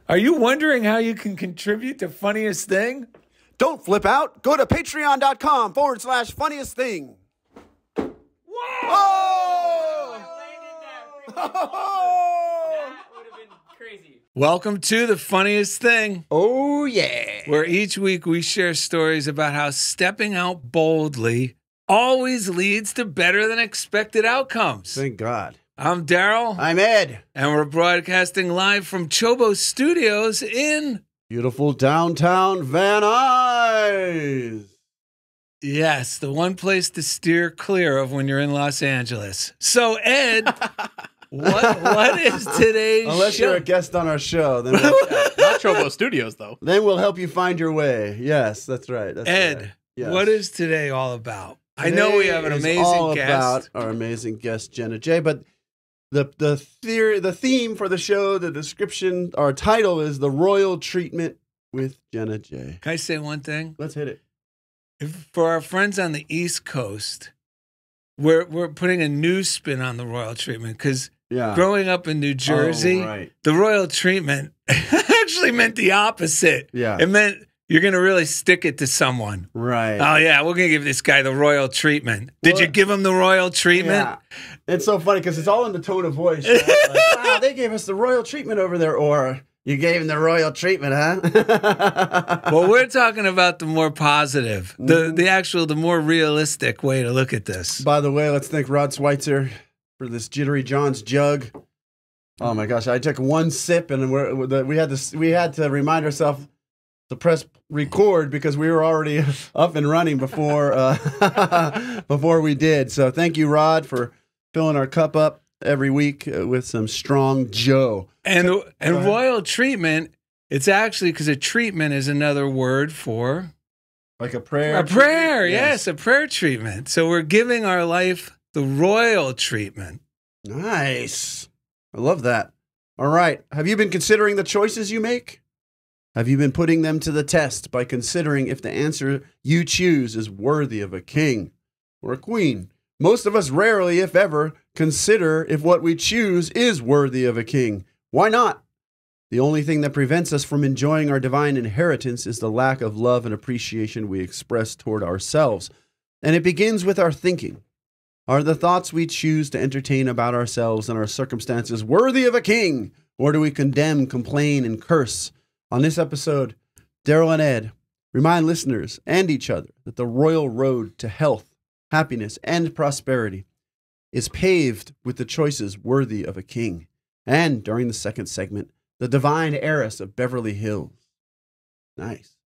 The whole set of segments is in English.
Are you wondering how you can contribute to Funniest Thing? Don't flip out. Go to patreon.com/funniest thing. Whoa! Oh! That would have been crazy. Welcome to The Funniest Thing, Oh, yeah. where each week we share stories about how stepping out boldly always leads to better than expected outcomes. Thank God. I'm Daryl, I'm Ed. and we're broadcasting live from Chobo Studios in... Beautiful downtown Van Nuys. Yes, the one place to steer clear of when you're in Los Angeles. So, Ed, what is today's Unless show? you're a guest on our show, then Not Chobo Studios, though. we'll help you find your way. Yes, that's right. That's Ed, right. Yes. what is today all about? I know we have an Today is amazing all guest. about our amazing guest, Jenna J. But the theme for the show, the description, our title is The Royal Treatment with Jenna J. Can I say one thing? Let's hit it. For our friends on the East Coast, we're putting a new spin on the royal treatment because Yeah. growing up in New Jersey, Oh, right. the royal treatment actually meant the opposite. Yeah. It meant you're going to really stick it to someone. Right. Oh, yeah, we're going to give this guy the royal treatment. Did Well, you give him the royal treatment? Yeah. It's so funny because it's all in the tone of voice. Right? Like, wow, they gave us the royal treatment over there. Or you gave him the royal treatment, huh? Well, we're talking about the more positive, the more realistic way to look at this. By the way, let's thank Rod Schweitzer for this Jittery John's jug. Oh my gosh, I took one sip and we had to remind ourselves to press record because we were already up and running before before we did. So thank you, Rod, for filling our cup up every week with some strong Joe. And ahead. royal treatment, it's actually because a treatment is another word for Like a prayer. a prayer. Yes, a prayer treatment. So we're giving our life the royal treatment. Nice. I love that. All right. Have you been considering the choices you make? Have you been putting them to the test by considering if the answer you choose is worthy of a king or a queen? Most of us rarely, if ever, consider if what we choose is worthy of a king. Why not? The only thing that prevents us from enjoying our divine inheritance is the lack of love and appreciation we express toward ourselves. And it begins with our thinking. Are the thoughts we choose to entertain about ourselves and our circumstances worthy of a king? Or do we condemn, complain, and curse? On this episode, Daryl and Ed remind listeners and each other that the royal road to health, happiness, and prosperity is paved with the choices worthy of a king. And during the second segment, the divine heiress of Beverly Hills. Nice.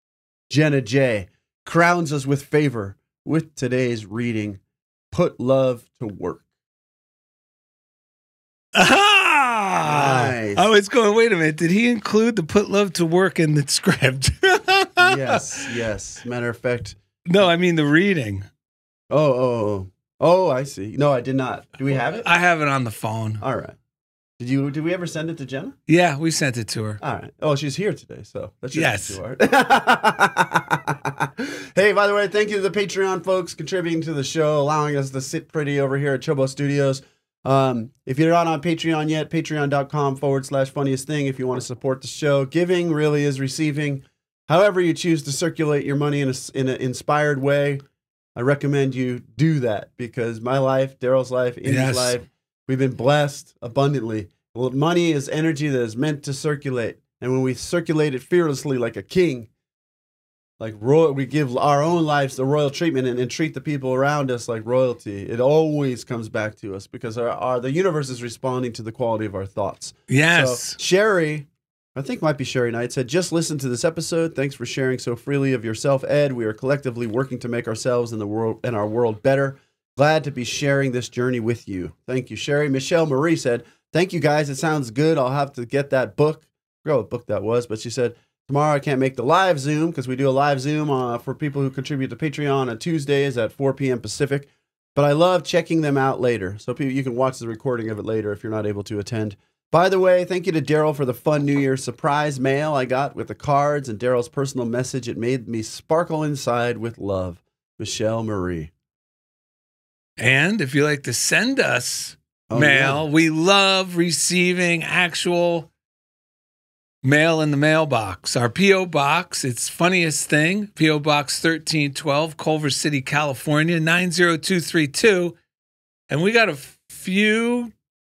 Jenna J. crowns us with favor with today's reading, Put Love to Work. Aha! Nice. I was going, wait a minute. Did he include the put love to work in the script? Yes. Matter of fact. No, I mean the reading. Oh, I see. No, I did not. Do we have it? I have it on the phone. All right. Did we ever send it to Jenna? Yeah, we sent it to her. All right. Oh, she's here today, so that shouldn't Yes. be too hard. Hey, by the way, thank you to the Patreon folks contributing to the show, allowing us to sit pretty over here at Chobo Studios. If you're not on Patreon yet, patreon.com/funniest thing if you want to support the show. Giving really is receiving. However you choose to circulate your money in an inspired way, I recommend you do that because my life, Daryl's life, Indy's Yes. life, we've been blessed abundantly. Well, money is energy that is meant to circulate. And when we circulate it fearlessly like a king, like royal, we give our own lives the royal treatment and treat the people around us like royalty. It always comes back to us because the universe is responding to the quality of our thoughts. Yes. So Sherry, I think might be Sherry Knight, said, just listen to this episode. Thanks for sharing so freely of yourself, Ed. We are collectively working to make ourselves and the world and our world better. Glad to be sharing this journey with you. Thank you, Sherry. Michelle Marie said, thank you, guys. It sounds good. I'll have to get that book. I forgot what book that was, but she said, tomorrow I can't make the live Zoom because we do a live Zoom for people who contribute to Patreon on Tuesdays at 4 p.m. Pacific. But I love checking them out later. So you can watch the recording of it later if you're not able to attend. By the way, thank you to Daryl for the fun New Year's surprise mail I got with the cards and Daryl's personal message. It made me sparkle inside with love. Michelle Marie. And if you like to send us Oh, mail, yeah. we love receiving actual mail in the mailbox. Our P.O. Box, it's funniest thing, P.O. Box 1312, Culver City, California, 90232. And we got a few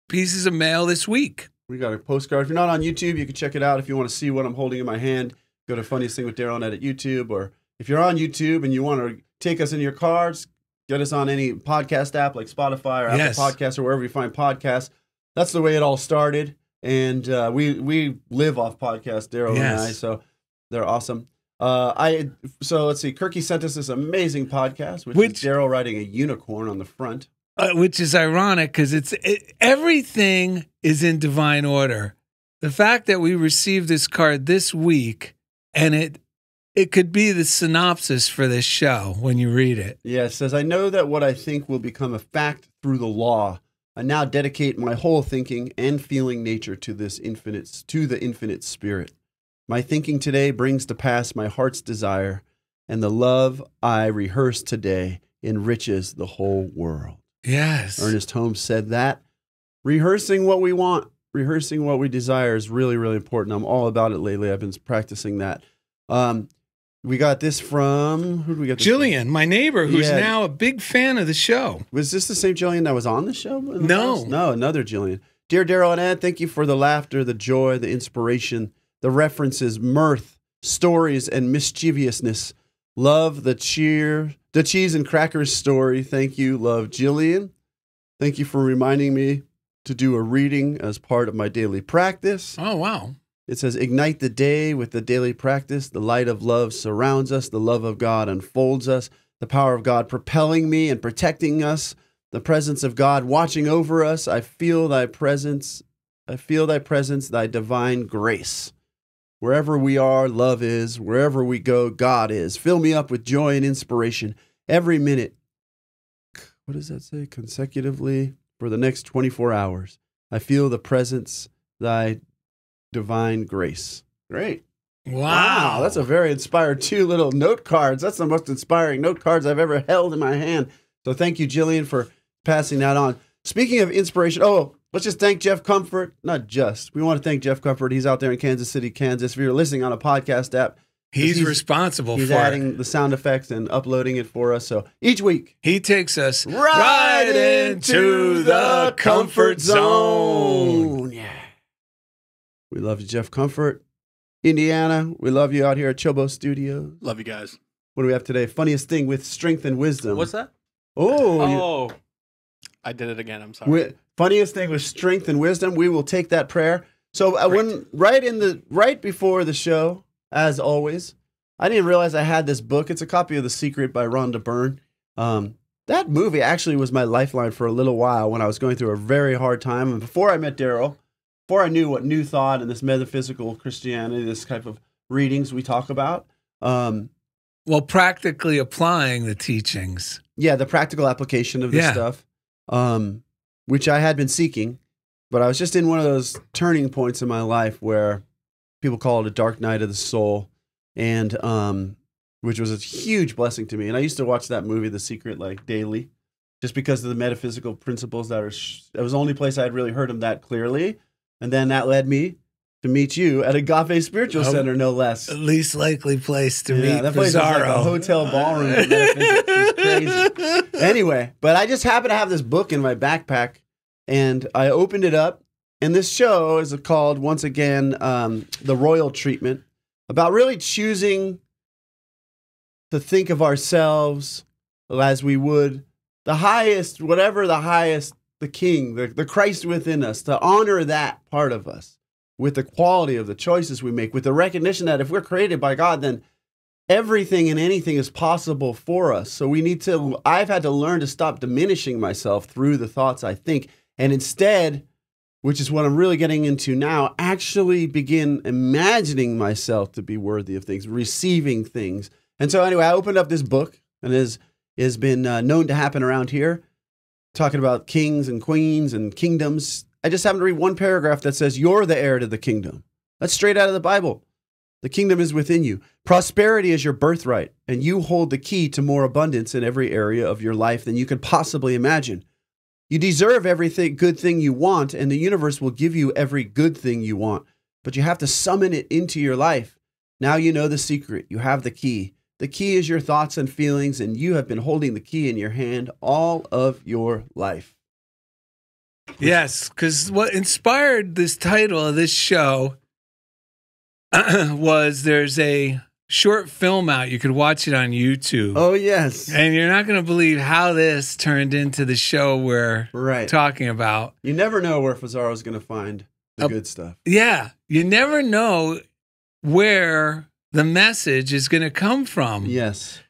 pieces of mail this week. We got a postcard. If you're not on YouTube, you can check it out. If you want to see what I'm holding in my hand, go to Funniest Thing with Daryl and Ed at YouTube. Or if you're on YouTube and you want to take us in your cars, get us on any podcast app like Spotify or Apple Podcasts or wherever you find podcasts. That's the way it all started. And we live off podcasts, Daryl and I, so they're awesome. So let's see. Kirky sent us this amazing podcast, which is Daryl riding a unicorn on the front. Which is ironic because everything is in divine order. The fact that we received this card this week, and it could be the synopsis for this show when you read it. Yeah, it says, I know that what I think will become a fact through the law. I now dedicate my whole thinking and feeling nature to the infinite spirit. My thinking today brings to pass my heart's desire, and the love I rehearse today enriches the whole world. Yes. Ernest Holmes said that. Rehearsing what we want, rehearsing what we desire is really, really important. I'm all about it lately. I've been practicing that. We got this from, who do we get this Jillian, from? my neighbor, who's now a big fan of the show. Was this the same Jillian that was on the show? No. No, another Jillian. Dear Daryl and Ed, thank you for the laughter, the joy, the inspiration, the references, mirth, stories, and mischievousness. Love the cheese and crackers story. Thank you. Love, Jillian. Thank you for reminding me to do a reading as part of my daily practice. Oh, wow. It says, ignite the day with the daily practice. The light of love surrounds us. The love of God unfolds us. The power of God propelling me and protecting us. The presence of God watching over us. I feel thy presence. Thy divine grace. Wherever we are, love is. Wherever we go, God is. Fill me up with joy and inspiration every minute. What does that say? Consecutively for the next 24 hours. I feel the presence, thy divine grace. Great. Wow. That's a very inspired 2 little note cards. That's the most inspiring note cards I've ever held in my hand. So thank you, Jillian, for passing that on. Speaking of inspiration, let's just thank Jeff Comfort. Not just. We want to thank Jeff Comfort. He's out there in Kansas City, Kansas. If you're listening on a podcast app, he's responsible he's for adding the sound effects and uploading it for us. So each week, he takes us right into the comfort zone. Yeah. We love you, Jeff Comfort. Indiana, we love you out here at Chobo Studios. Love you guys. What do we have today? Funniest thing with strength and wisdom. What's that? Oh, I did it again. I'm sorry. Funniest thing with strength and wisdom. We will take that prayer. So right before the show, as always, I didn't realize I had this book. It's a copy of The Secret by Rhonda Byrne. That movie actually was my lifeline for a little while when I was going through a very hard time. And before I met Daryl, before I knew what New Thought and this metaphysical Christianity, this type of readings we talk about. Well, practically applying the teachings. Yeah, the practical application of this stuff, which I had been seeking. But I was just in one of those turning points in my life where people call it a dark night of the soul, and which was a huge blessing to me. And I used to watch that movie, The Secret, like daily, just because of the metaphysical principles that it was the only place I had really heard them that clearly. And then that led me to meet you at Agape Spiritual Center, no less. Least likely place to meet that place Bizarro. was like a hotel ballroom. It was crazy. Anyway, but I just happened to have this book in my backpack, and I opened it up, and this show is called, once again, The Royal Treatment, about really choosing to think of ourselves as we would the highest, whatever the highest, the King, the Christ within us, to honor that part of us with the quality of the choices we make, with the recognition that if we're created by God, then everything and anything is possible for us. So I've had to learn to stop diminishing myself through the thoughts I think, and instead, which is what I'm really getting into now, actually begin imagining myself to be worthy of things, receiving things. And so anyway, I opened up this book, and it has been known to happen around here, talking about kings and queens and kingdoms. I just happened to read one paragraph that says, you're the heir to the kingdom. That's straight out of the Bible. The kingdom is within you. Prosperity is your birthright, and you hold the key to more abundance in every area of your life than you could possibly imagine. You deserve every good thing you want, and the universe will give you every good thing you want. but you have to summon it into your life. Now you know the secret. You have the key. The key is your thoughts and feelings, and you have been holding the key in your hand all of your life. Yes, because what inspired this title of this show was there's a short film out. You could watch it on YouTube. Oh, yes. And you're not going to believe how this turned into the show we're talking about. You never know where Fazzaro's going to find the good stuff. Yeah. You never know where the message is going to come from. Yes.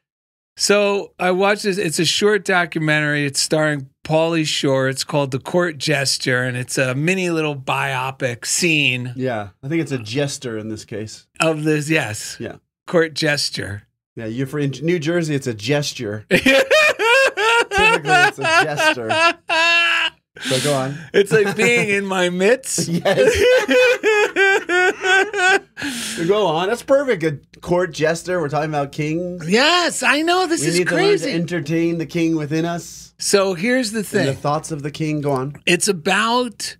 So I watched this. It's a short documentary. It's starring Pauly Shore. It's called The Court Jester, and it's a mini little biopic scene. Yeah. I think it's a jester in this case. Of this, yes. Yeah. Court Jester. Yeah, in New Jersey, it's a gesture. Typically, it's a jester. So go on. It's like being in my midst. Yes. Go on. That's perfect. A court jester. We're talking about kings. Yes, I know. This is crazy. We need to entertain the king within us. So here's the thing. And the thoughts of the king. Go on. It's about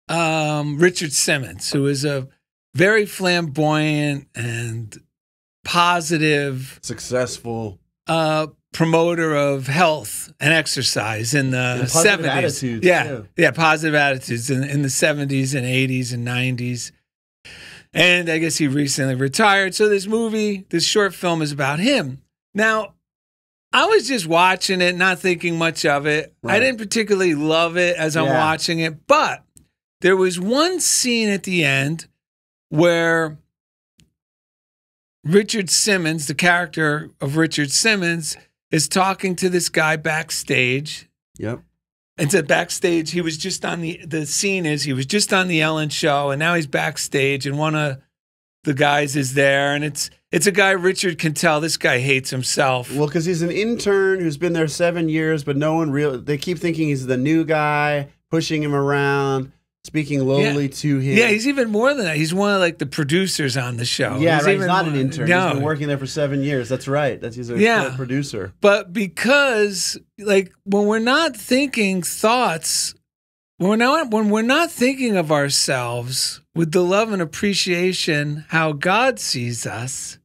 Richard Simmons, who is a very flamboyant and positive, successful promoter of health and exercise in the 70s. Attitudes, yeah, positive attitudes in the 70s and 80s and 90s. And I guess he recently retired. So this short film is about him. Now, I was just watching it, not thinking much of it. Right. I didn't particularly love it as I'm watching it, but there was one scene at the end where Richard Simmons, the character of Richard Simmons, is talking to this guy backstage. Yep. And to backstage, he was just on the scene is he was just on the Ellen show, and now he's backstage, and one of the guys is there, and it's a guy Richard can tell this guy hates himself. Well, because he's an intern who's been there 7 years, but they keep thinking he's the new guy, pushing him around, speaking lowly to him. Yeah, he's even more than that. He's one of like the producers on the show. Yeah, he's He's not an intern. No. He's been working there for 7 years. That's right. He's a producer. But because like when we're not thinking thoughts, when we're not thinking of ourselves with the love and appreciation how God sees us,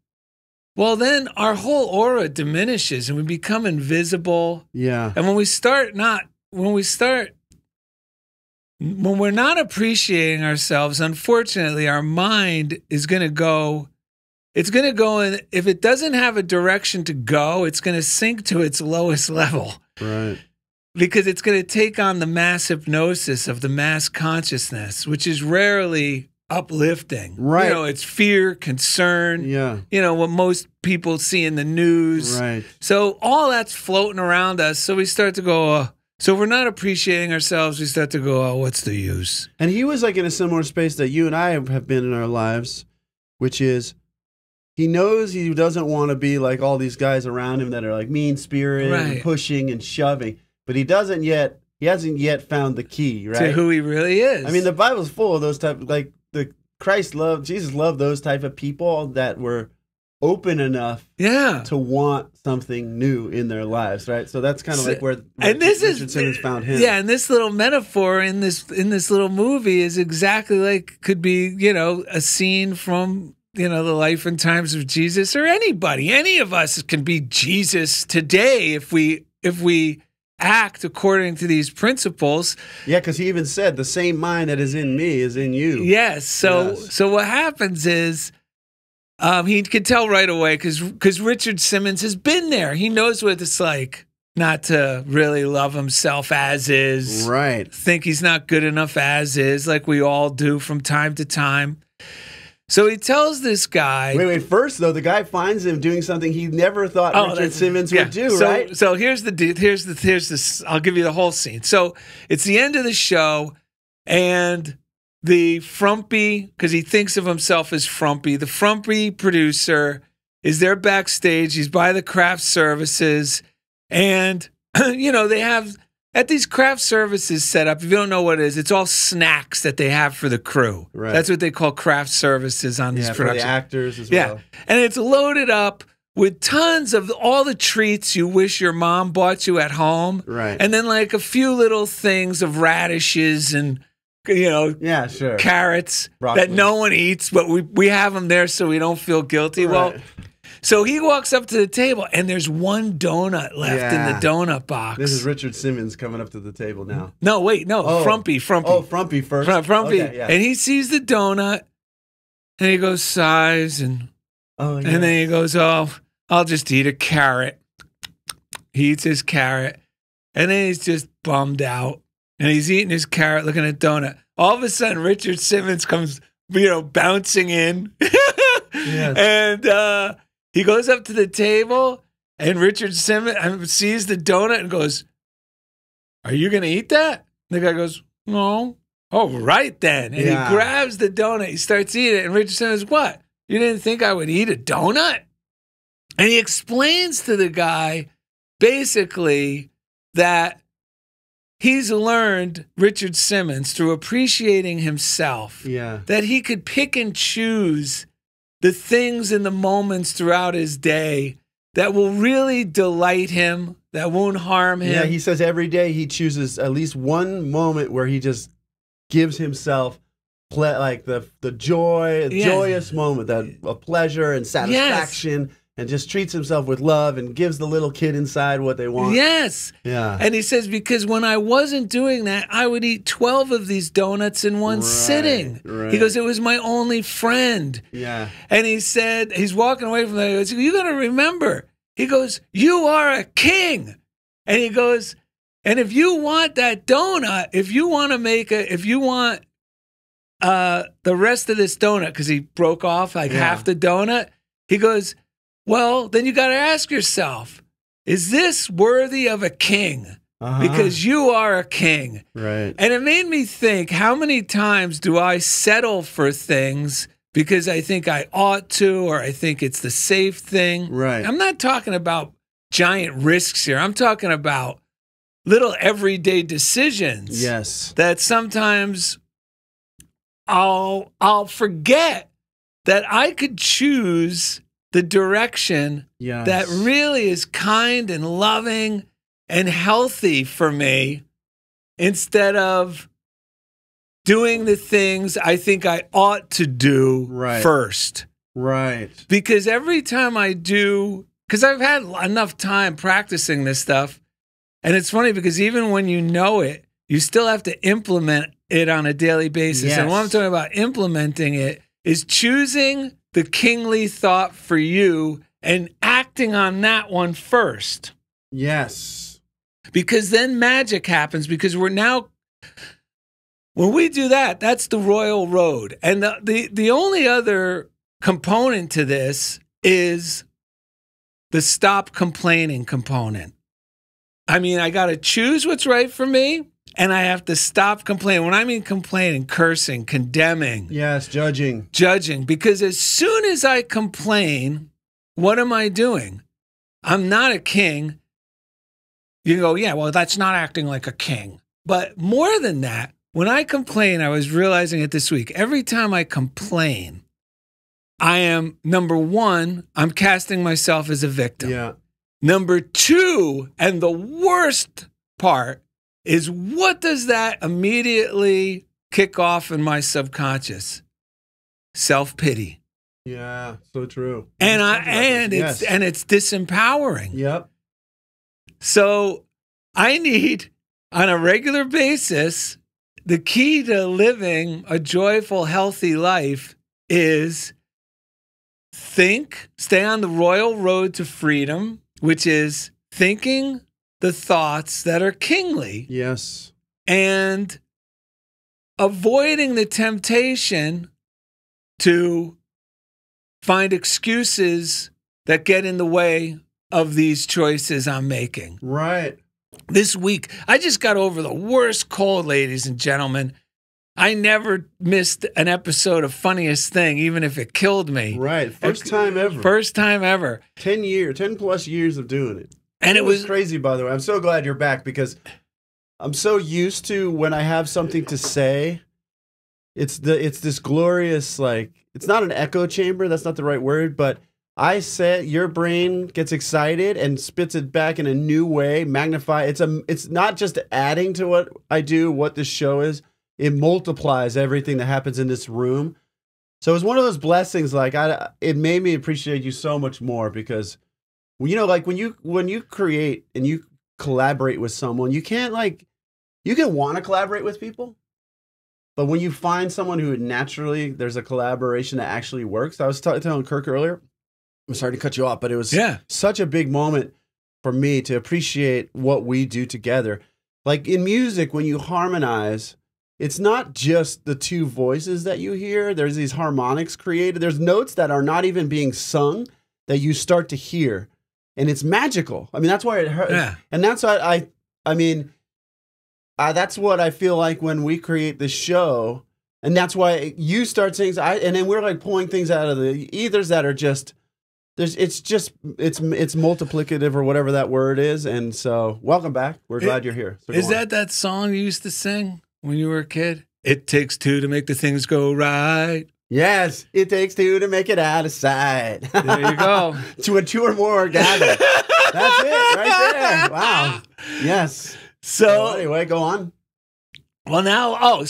well, then our whole aura diminishes and we become invisible. Yeah. And when we're not appreciating ourselves, unfortunately, our mind is going to go, it's going to go in, if it doesn't have a direction to go, it's going to sink to its lowest level. Right. Because it's going to take on the mass hypnosis of the mass consciousness, which is rarely uplifting. Right. It's fear, concern. Yeah. What most people see in the news. Right. So all that's floating around us. So we start to go, so if we're not appreciating ourselves, we start to go, what's the use? And he was like in a similar space that you and I have been in our lives, which is he knows he doesn't want to be like all these guys around him that are like mean-spirited and pushing and shoving, but he hasn't yet found the key, right? To who he really is. I mean, the Bible's full of those type, like Jesus loved those type of people that were open enough to want something new in their lives, right? So that's kind of like where Richard Simmons found him. Yeah, and this little metaphor in this little movie is exactly like could be, a scene from, the life and times of Jesus or anybody. Any of us can be Jesus today if we act according to these principles. Yeah, because he even said the same mind that is in me is in you. Yes. So what happens is he could tell right away because Richard Simmons has been there. He knows what it's like not to really love himself as is. Right. Think he's not good enough as is, like we all do from time to time. So he tells this guy. Wait. First, though, the guy finds him doing something he never thought Richard Simmons would do, right? So here's the I'll give you the whole scene. So it's the end of the show, and the frumpy, because he thinks of himself as frumpy, the frumpy producer is there backstage. He's by the craft services, and they have at these craft services set up. If you don't know what it is, it's all snacks that they have for the crew. Right. That's what they call craft services on these productions. For the actors as well. And it's loaded up with tons of all the treats you wish your mom bought you at home. Right. And then like a few little things of radishes and Yeah, sure. carrots Broccoli. that no one eats, but we have them there so we don't feel guilty. Right. Well, so he walks up to the table and there's one donut left in the donut box. This is Richard Simmons coming up to the table now. No, wait, no, Oh. Frumpy. Oh, Frumpy first. Frumpy. Okay, yeah. And he sees the donut and he goes, sighs, and Oh, yeah. then he goes, oh, I'll just eat a carrot. He eats his carrot and then he's just bummed out. And he's eating his carrot, looking at donut. All of a sudden, Richard Simmons comes, bouncing in. Yes. And he goes up to the table, and Richard Simmons sees the donut and goes, are you going to eat that? And the guy goes, no. Oh, right then. And Yeah. he grabs the donut. He starts eating it. And Richard Simmons, what? You didn't think I would eat a donut? And he explains to the guy, basically, that he's learned, Richard Simmons, through appreciating himself, Yeah. that he could pick and choose the things and the moments throughout his day that will really delight him, that won't harm him. Yeah, he says every day he chooses at least one moment where he just gives himself like the joy, Yeah. joyous moment, that a pleasure and satisfaction, and just treats himself with love and gives the little kid inside what they want. Yes. Yeah. And he says, because when I wasn't doing that, I would eat 12 of these donuts in one sitting. right. He goes, it was my only friend. Yeah. And he said, he's walking away from that. He goes, you got to remember. He goes, you are a king. And he goes, and if you want that donut, if you want the rest of this donut, because he broke off like half the donut, he goes, well, then you got to ask yourself, is this worthy of a king? Uh-huh. Because you are a king. Right. And it made me think, how many times do I settle for things because I think I ought to, or I think it's the safe thing? Right. I'm not talking about giant risks here. I'm talking about little everyday decisions. Yes. That sometimes I'll forget that I could choose the direction Yes. that really is kind and loving and healthy for me, instead of doing the things I think I ought to do first. Right. Because every time I do, because I've had enough time practicing this stuff, and it's funny because even when you know it, you still have to implement it on a daily basis. Yes. And what I'm talking about implementing it is choosing the kingly thought for you and acting on that one first. Yes. Because then magic happens, because we're now, when we do that, that's the royal road. And the only other component to this is the stop complaining component. I mean, I got to choose what's right for me, and I have to stop complaining. When I mean complaining, cursing, condemning, Yes. Judging. judging, because as soon as I complain, what am I doing? I'm not a king. You go, yeah, well, that's not acting like a king. But more than that, when I complain, I was realizing it this week. Every time I complain, I am, number one, I'm casting myself as a victim. Yeah. Number two, and the worst part, is what does that immediately kick off in my subconscious? Self-pity. Yeah. So true. And Yes. it's disempowering. Yep. So I need, on a regular basis, the key to living a joyful, healthy life is stay on the royal road to freedom, which is thinking the thoughts that are kingly, Yes. and avoiding the temptation to find excuses that get in the way of these choices I'm making. Right. This week, I just got over the worst cold, ladies and gentlemen. I never missed an episode of Funniest Thing, even if it killed me. Right. First time ever. First time ever. 10 plus years of doing it. And it was crazy, by the way. I'm so glad you're back, because I'm so used to, when I have something to say, it's this glorious, like, it's not an echo chamber. That's not the right word, but I say your brain gets excited and spits it back in a new way, magnify. It's not just adding to what I do, what this show is, it multiplies everything that happens in this room. So it's one of those blessings. Like it made me appreciate you so much more because, you know, like when you create and you collaborate with someone, you can want to collaborate with people, but when you find someone who naturally there's a collaboration that actually works. I was telling Kirk earlier. I'm sorry to cut you off, but it was such a big moment for me to appreciate what we do together. Like in music, when you harmonize, it's not just the two voices that you hear. There's these harmonics created. There's notes that are not even being sung that you start to hear. And it's magical. I mean, that's why it hurts. Yeah. And that's why that's what I feel like when we create this show. And that's why you start saying, and then we're like pulling things out of the ethers that are just, it's multiplicative or whatever that word is. And so welcome back. We're glad you're here. So is that song you used to sing when you were a kid? It takes two to make the things go right. Yes, it takes two to make it out of sight. There you go. Two or more are gathered. That's it right there. Wow. Yes. So anyway, go on. Well, now,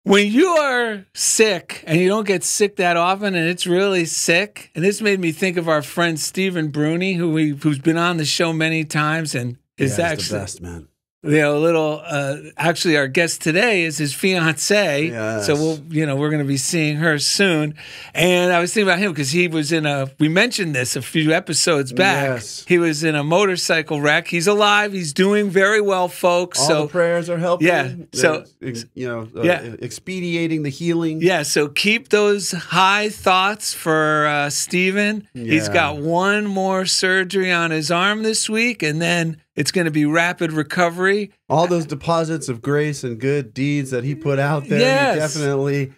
when you are sick and you don't get sick that often and it's really sick, and this made me think of our friend Stephen Bruni, who's been on the show many times and is actually the best, man. You know, actually our guest today is his fiance. Yes. So we're going to be seeing her soon. And I was thinking about him because he was we mentioned this a few episodes back. Yes. He was in a motorcycle wreck. He's alive. He's doing very well, folks. All the prayers are helping. Yeah. So, expediting the healing. Yeah. So keep those high thoughts for Stephen. Yeah. He's got one more surgery on his arm this week, and then it's going to be rapid recovery. All those deposits of grace and good deeds that he put out there, he definitely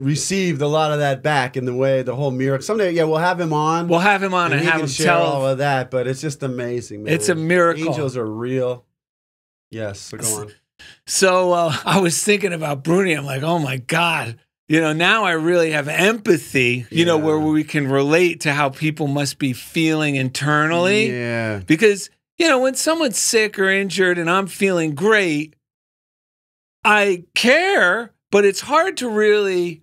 received a lot of that back in the whole miracle. Someday, we'll have him on. We'll have him on and have him share all of that, but it's just amazing, man. It's a miracle. Angels are real. Yes, so go on. So I was thinking about Bruni. I'm like, oh my God. You know, now I really have empathy, where we can relate to how people must be feeling internally. Yeah. Because, when someone's sick or injured and I'm feeling great, I care, but it's hard to really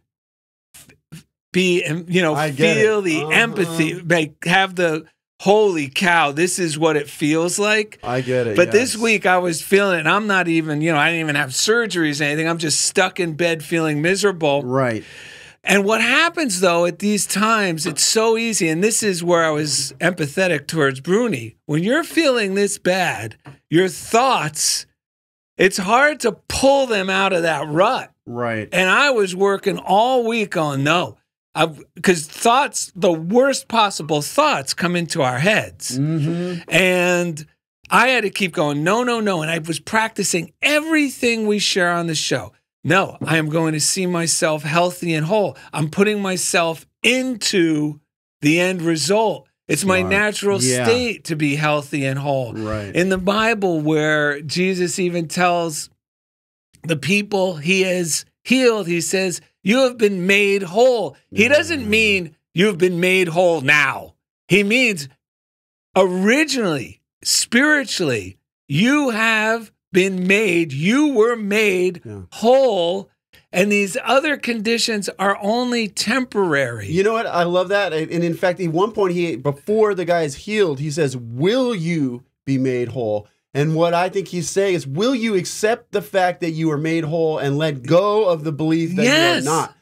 be, feel the empathy, have the, holy cow, this is what it feels like. I get it. But this week I was feeling it, and I'm not even, I didn't even have surgeries or anything. I'm just stuck in bed feeling miserable. Right. And what happens, though, at these times, it's so easy, and this is where I was empathetic towards Bruni. When you're feeling this bad, your thoughts, it's hard to pull them out of that rut. Right. And I was working all week on because thoughts, the worst possible thoughts come into our heads. Mm-hmm. And I had to keep going, no. And I was practicing everything we share on the show. No, I am going to see myself healthy and whole. I'm putting myself into the end result. It's my natural state to be healthy and whole. Right. In the Bible, where Jesus even tells the people he has healed, he says, you have been made whole. He doesn't mean you've been made whole now. He means originally, spiritually, you were made whole, and these other conditions are only temporary. You know what? I love that. And in fact, at one point, before the guy is healed, he says, will you be made whole? And what I think he's saying is, will you accept the fact that you are made whole and let go of the belief that you are not?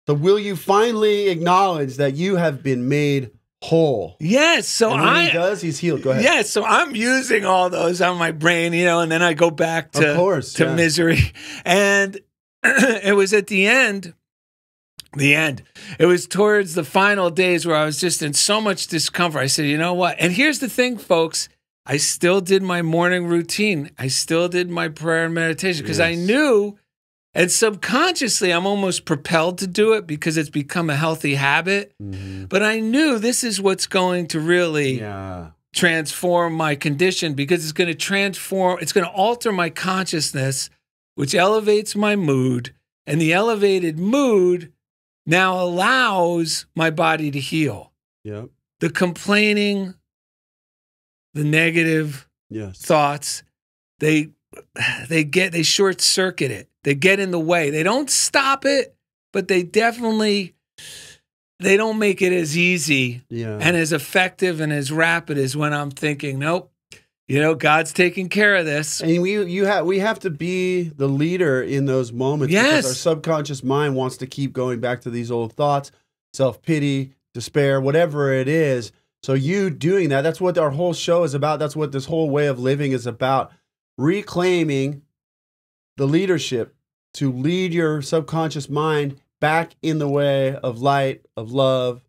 So will you finally acknowledge that you have been made whole? Yes. So and when he does, he's healed. Go ahead. Yes. So I'm using all those on my brain, and then I go back to misery. And it was at the end. It was towards the final days where I was just in so much discomfort. I said, you know what? And here's the thing, folks. I still did my morning routine. I still did my prayer and meditation because I knew, and subconsciously, I'm almost propelled to do it because it's become a healthy habit. Mm-hmm. But I knew this is what's going to really transform my condition, because it's going to alter my consciousness, which elevates my mood. And the elevated mood now allows my body to heal. Yep. The complaining, the negative thoughts, they they short circuit it. They get in the way. They don't stop it, but they definitely they don't make it as easy and as effective and as rapid as when I'm thinking, nope, God's taking care of this. And we have to be the leader in those moments because our subconscious mind wants to keep going back to these old thoughts, self-pity, despair, whatever it is. So you doing that's what our whole show is about. That's what this whole way of living is about. Reclaiming the leadership to lead your subconscious mind back in the way of light, of love,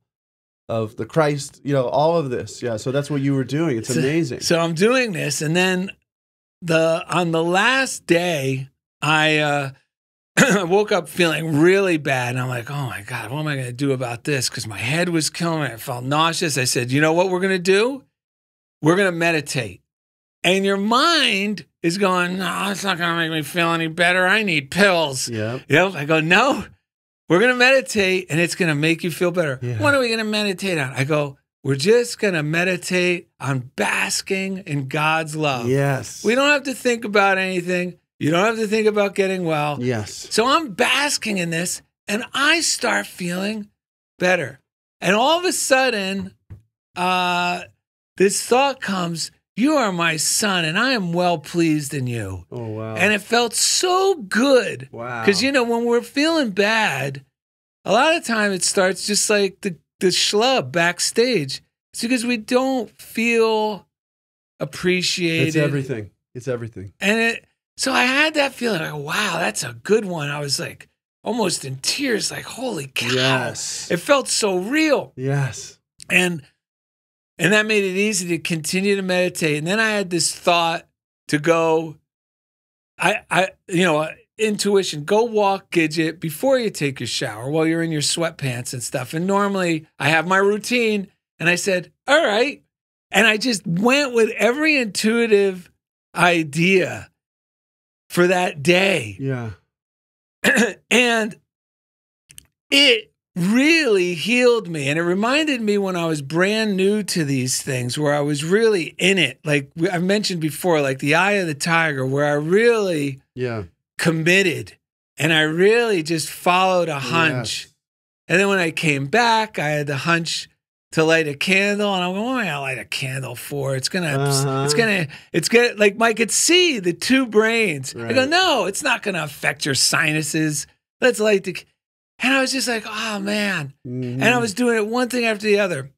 of the Christ, all of this. Yeah, so that's what you were doing. It's amazing. So I'm doing this, and then on the last day, I woke up feeling really bad, and I'm like, oh my God, what am I going to do about this? Because my head was killing me. I felt nauseous. I said, you know what we're going to do? We're going to meditate. And your mind is going, no, it's not going to make me feel any better. I need pills. Yeah. I go, no, we're going to meditate, and it's going to make you feel better. Yeah. What are we going to meditate on? I go, we're just going to meditate on basking in God's love. Yes. We don't have to think about anything. You don't have to think about getting well. Yes. So I'm basking in this, and I start feeling better. And all of a sudden, this thought comes, you are my son, and I am well pleased in you. Oh, wow. And it felt so good. Wow. Because, when we're feeling bad, a lot of time it starts just like the schlub backstage. It's because we don't feel appreciated. It's everything. And so I had that feeling, like, wow, that's a good one. I was like almost in tears, like, holy cow. Yes. It felt so real. Yes. And that made it easy to continue to meditate. And then I had this thought to go, intuition, go walk Gidget before you take your shower while you're in your sweatpants and stuff. And normally I have my routine, and I said, all right. And I just went with every intuitive idea for that day. Yeah. And it really healed me. And it reminded me when I was brand new to these things, where I was really in it. Like I mentioned before, like the eye of the tiger, where I really committed and I really just followed a hunch. Yes. And then when I came back, I had the hunch to light a candle, and I'm going, what am I gonna light a candle for? It's gonna, like Mike could see the two brains. Right. I go, no, it's not gonna affect your sinuses. Let's light the. And I was just like, oh man. Mm-hmm. And I was doing it one thing after the other.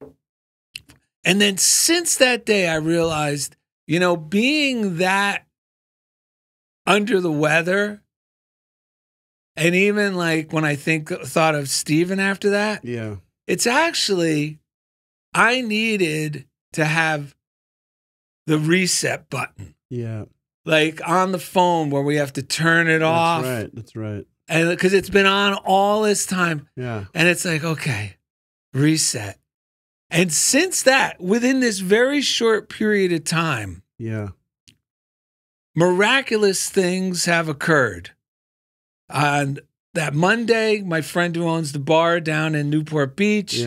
And then since that day, I realized, being that under the weather, and even like when I thought of Stephen after that, it's actually, I needed to have the reset button. Yeah. Like on the phone where we have to turn it off. That's right. And because it's been on all this time. Yeah. And it's like, okay, reset. And since that, within this very short period of time, miraculous things have occurred. On that Monday, my friend who owns the bar down in Newport Beach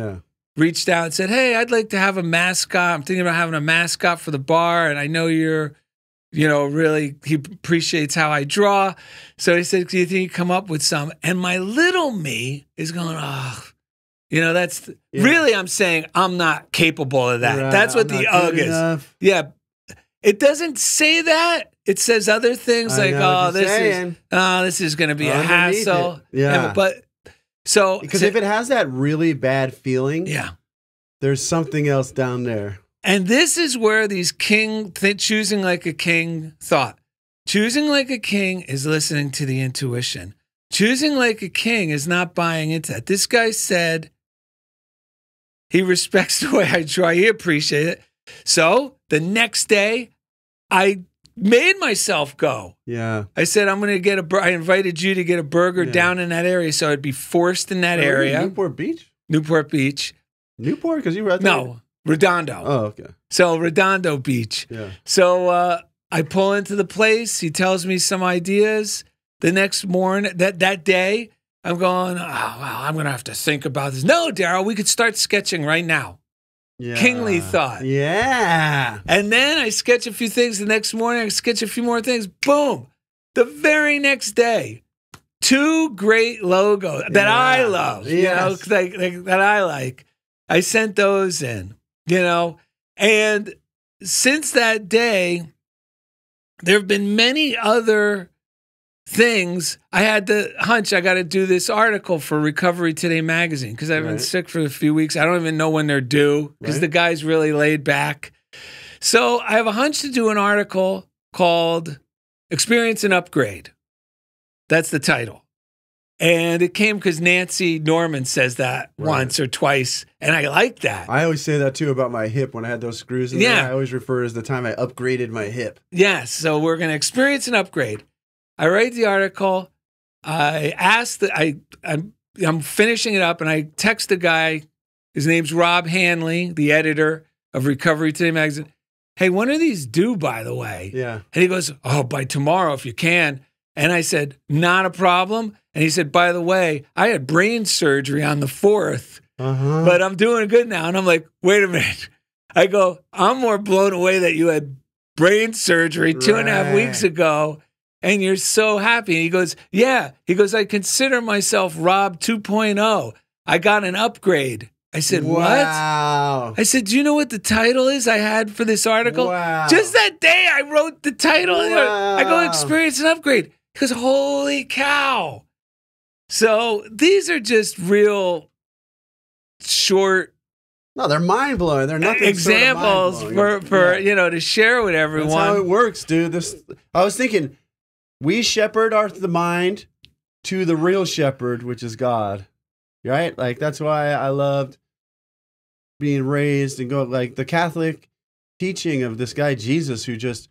reached out and said, hey, I'd like to have a mascot. I'm thinking about having a mascot for the bar. And I know you're, really, he appreciates how I draw. So he said, do you think you come up with some? And my little me is going, that's really, I'm saying I'm not capable of that. Right. That's what the UG is. Enough. Yeah. It doesn't say that. It says other things this is going to be a hassle. Yeah. Because if it has that really bad feeling, there's something else down there. And this is where these choosing like a king thought. Choosing like a king is listening to the intuition. Choosing like a king is not buying into that. This guy said he respects the way I draw. He appreciates it. So the next day, I made myself go. Yeah. I said, I'm going to I invited you to get a burger down in that area. So I'd be forced in that area. Newport Beach? Newport Beach. Newport? Because you were at No, Redondo. Oh, okay. So Redondo Beach. Yeah. So I pull into the place. He tells me some ideas. The next morning, that day, I'm going, oh, wow, I'm going to have to think about this. No, Daryl, we could start sketching right now. Yeah. Kingly thought. Yeah. And then I sketch a few things. The next morning, I sketch a few more things. Boom. The very next day, 2 great logos that I love, Yes. that I like. I sent those in, and since that day, there have been many other things. I had the hunch I got to do this article for Recovery Today magazine because I've been sick for a few weeks. I don't even know when they're due because the guy's really laid back. So I have a hunch to do an article called Experience and Upgrade. That's the title. And it came because Nancy Norman says that once or twice, and I like that. I always say that too about my hip when I had those screws in there. I always refer as the time I upgraded my hip. Yes, so we're going to experience an upgrade. I write the article. I ask I'm finishing it up, and I text the guy. His name's Rob Hanley, the editor of Recovery Today magazine. Hey, when are these due, by the way? Yeah. And he goes, by tomorrow if you can. And I said, not a problem. And he said, by the way, I had brain surgery on the 4th, but I'm doing good now. And I'm like, wait a minute. I go, I'm more blown away that you had brain surgery 2.5 weeks ago, and you're so happy. And he goes, yeah. He goes, I consider myself Rob 2.0. I got an upgrade. I said, what? I said, do you know what the title is I had for this article? Wow. Just that day I wrote the title. I go, experience an upgrade. He goes, holy cow. So these are just real short. No, they're mind blowing. They're nothing examples for to share with everyone. That's how it works, dude. I was thinking, we shepherd the mind to the real shepherd, which is God. Right? Like that's why I loved being raised and like the Catholic teaching of this guy Jesus, who just,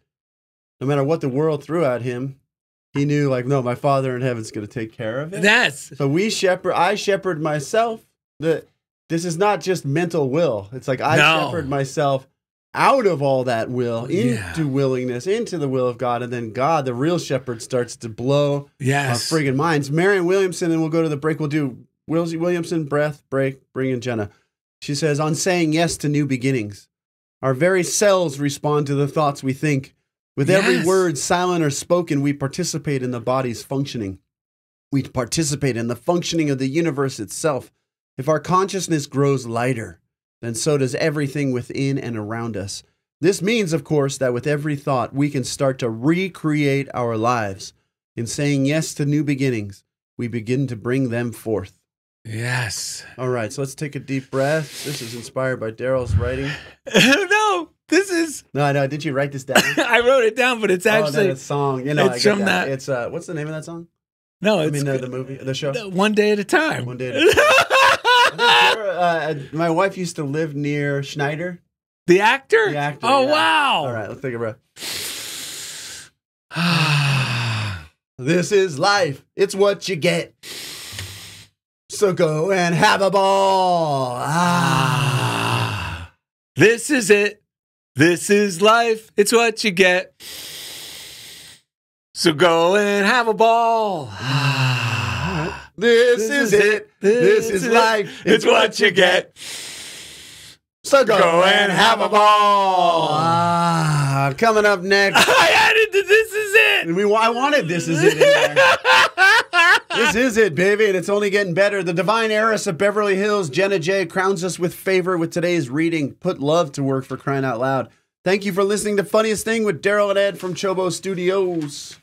no matter what the world threw at him, he knew, like, no, my Father in heaven's going to take care of it. So I shepherd myself. This is not just mental will. It's like I shepherd myself out of all that will into willingness, into the will of God. And then God, the real shepherd, starts to blow our friggin' minds. Marianne Williamson, and we'll go to the break. We'll do Williamson, breath, break, bring in Jenna. She says, on saying yes to new beginnings, our very cells respond to the thoughts we think. With every word, silent or spoken, we participate in the body's functioning. We participate in the functioning of the universe itself. If our consciousness grows lighter, then so does everything within and around us. This means, of course, that with every thought, we can start to recreate our lives. In saying yes to new beginnings, we begin to bring them forth. Yes. All right, so let's take a deep breath. This is inspired by Daryl's writing. No. This is no. Did you write this down? I wrote it down, but it's actually a song. It's from that. It's what's the name of that song? No, it's the movie, the show. One Day at a Time. One Day at a Time. My wife used to live near Schneider. The actor. The actor. Oh wow! All right, let's take a breath. This is life. It's what you get. So go and have a ball. This is it. This is life. It's what you get. So go and have a ball. This is it. This is life. It's what you get. So go and have a ball. Coming up next. I added the This Is It. I wanted This Is It in there. This is it, baby, and it's only getting better. The divine heiress of Beverly Hills, Jenna J, crowns us with favor with today's reading. Put love to work, for crying out loud. Thank you for listening to Funniest Thing with Daryl and Ed from Chobo Studios.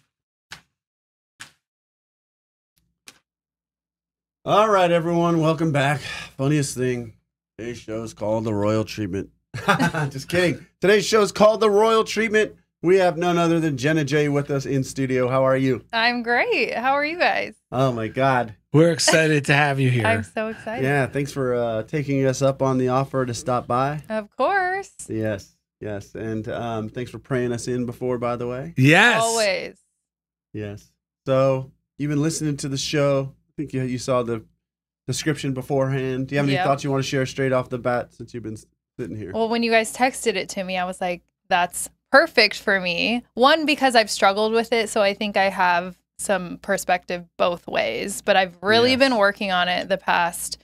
All right, everyone, welcome back. Funniest Thing. Today's show is called The Royal Treatment. Just kidding. Today's show is called The Royal Treatment. We have none other than Jenna J with us in studio. How are you? I'm great. How are you guys? Oh, my God. We're excited to have you here. I'm so excited. Yeah, thanks for taking us up on the offer to stop by. Of course. Yes. And thanks for praying us in before, by the way. Yes. Always. Yes. So you've been listening to the show. I think you saw the description beforehand. Do you have any thoughts you want to share straight off the bat since you've been sitting here? Well, when you guys texted it to me, I was like, that's perfect for me. One, because I've struggled with it, so I think I have some perspective both ways. But I've really been working on it the past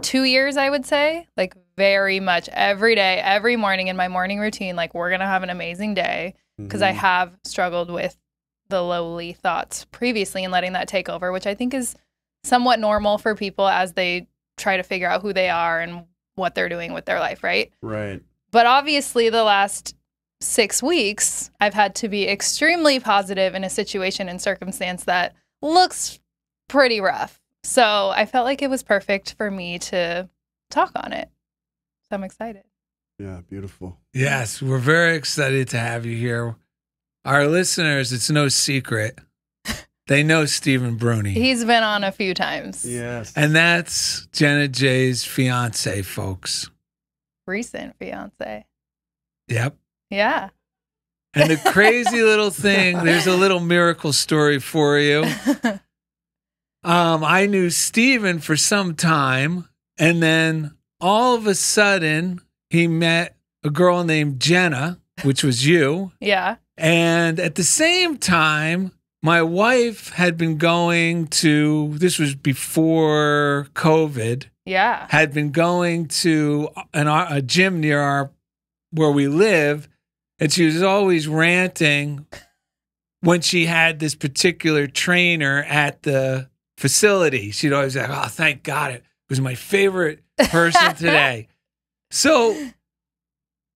2 years, I would say, like very much every day, every morning in my morning routine, like we're going to have an amazing day, because I have struggled with the lowly thoughts previously and letting that take over, which I think is somewhat normal for people as they try to figure out who they are and what they're doing with their life, right? Right. But obviously the last 6 weeks, I've had to be extremely positive in a situation and circumstance that looks pretty rough. So I felt like it was perfect for me to talk on it. So I'm excited. Yeah, beautiful. Yes, we're very excited to have you here. Our listeners, it's no secret. They know Stephen Bruni. He's been on a few times. Yes. And that's Jenna Jay's fiance, folks. Recent fiance. Yep. Yeah. And the crazy little thing, there's a little miracle story for you. I knew Stephen for some time, and then all of a sudden, he met a girl named Jenna, which was you. Yeah. And at the same time, my wife had been going to, this was before COVID, Yeah. had been going to a gym near where we live, and she was always ranting when she had this particular trainer at the facility. She'd always say, "Oh, thank God, it was my favorite person today." So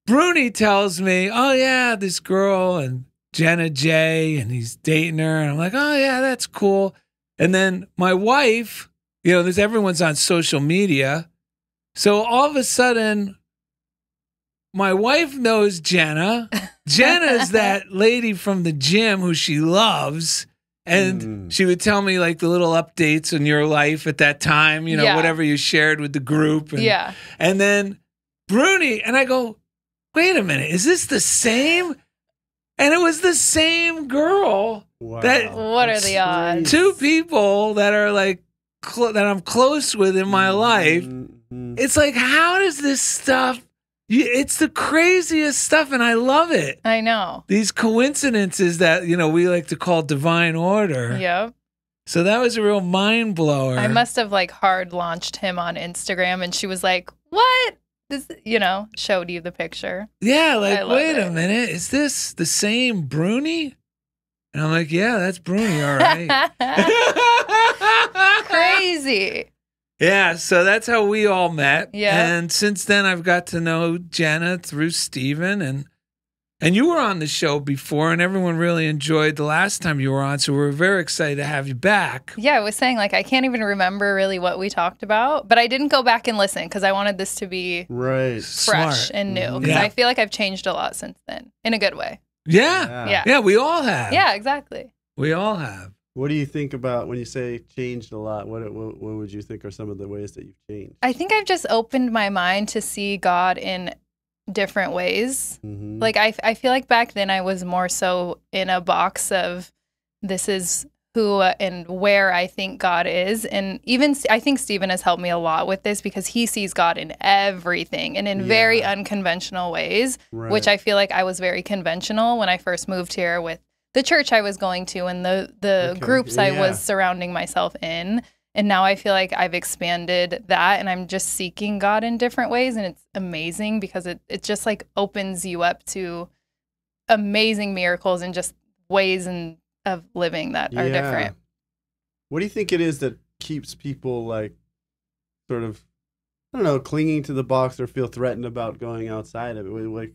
Bruni tells me, "Oh yeah, this girl and Jenna Jay, and he's dating her," and I'm like, "Oh yeah, that's cool." And then my wife, everyone's on social media, so all of a sudden, my wife knows Jenna. Jenna's that lady from the gym who she loves. And she would tell me like the little updates in your life at that time, Yeah. whatever you shared with the group. And, Yeah. And then Bruni, and I go, wait a minute, is this the same? And it was the same girl. Wow. What are the That's odds? Two people that are like, that I'm close with in my life. Mhm. It's like, how does this stuff, it's the craziest stuff, and I love it. I know. These coincidences that, we like to call divine order. Yep. So that was a real mind blower. I must have like hard launched him on Instagram, and she was like, "What?" This, showed you the picture. Yeah, I like, love wait a it. minute, is this the same Bruni? And I'm like, yeah, that's Bruni, all right. Crazy. Yeah, so that's how we all met. Yeah. And since then, I've got to know Jenna through Stephen, and you were on the show before, and everyone really enjoyed the last time you were on. So we're very excited to have you back. Yeah, I was saying like I can't even remember really what we talked about, but I didn't go back and listen because I wanted this to be Right. fresh Smart. and new. Because Yeah. I feel like I've changed a lot since then in a good way. Yeah. Yeah. Yeah, we all have. Yeah, exactly. We all have. What do you think about when you say changed a lot? What would you think are some of the ways that you've changed? I think I've just opened my mind to see God in different ways. Mhm. Like I feel like back then I was more so in a box of this is who and where I think God is. And even I think Stephen has helped me a lot with this because he sees God in everything and in very Yeah. unconventional ways, Right. which I feel like I was very conventional when I first moved here with the church I was going to and the Okay. groups I Yeah. was surrounding myself in. And now I feel like I've expanded that and I'm just seeking God in different ways. And it's amazing because it just like opens you up to amazing miracles and just ways of living that are different. What do you think it is that keeps people like sort of, I don't know, clinging to the box or feel threatened about going outside of it? Like,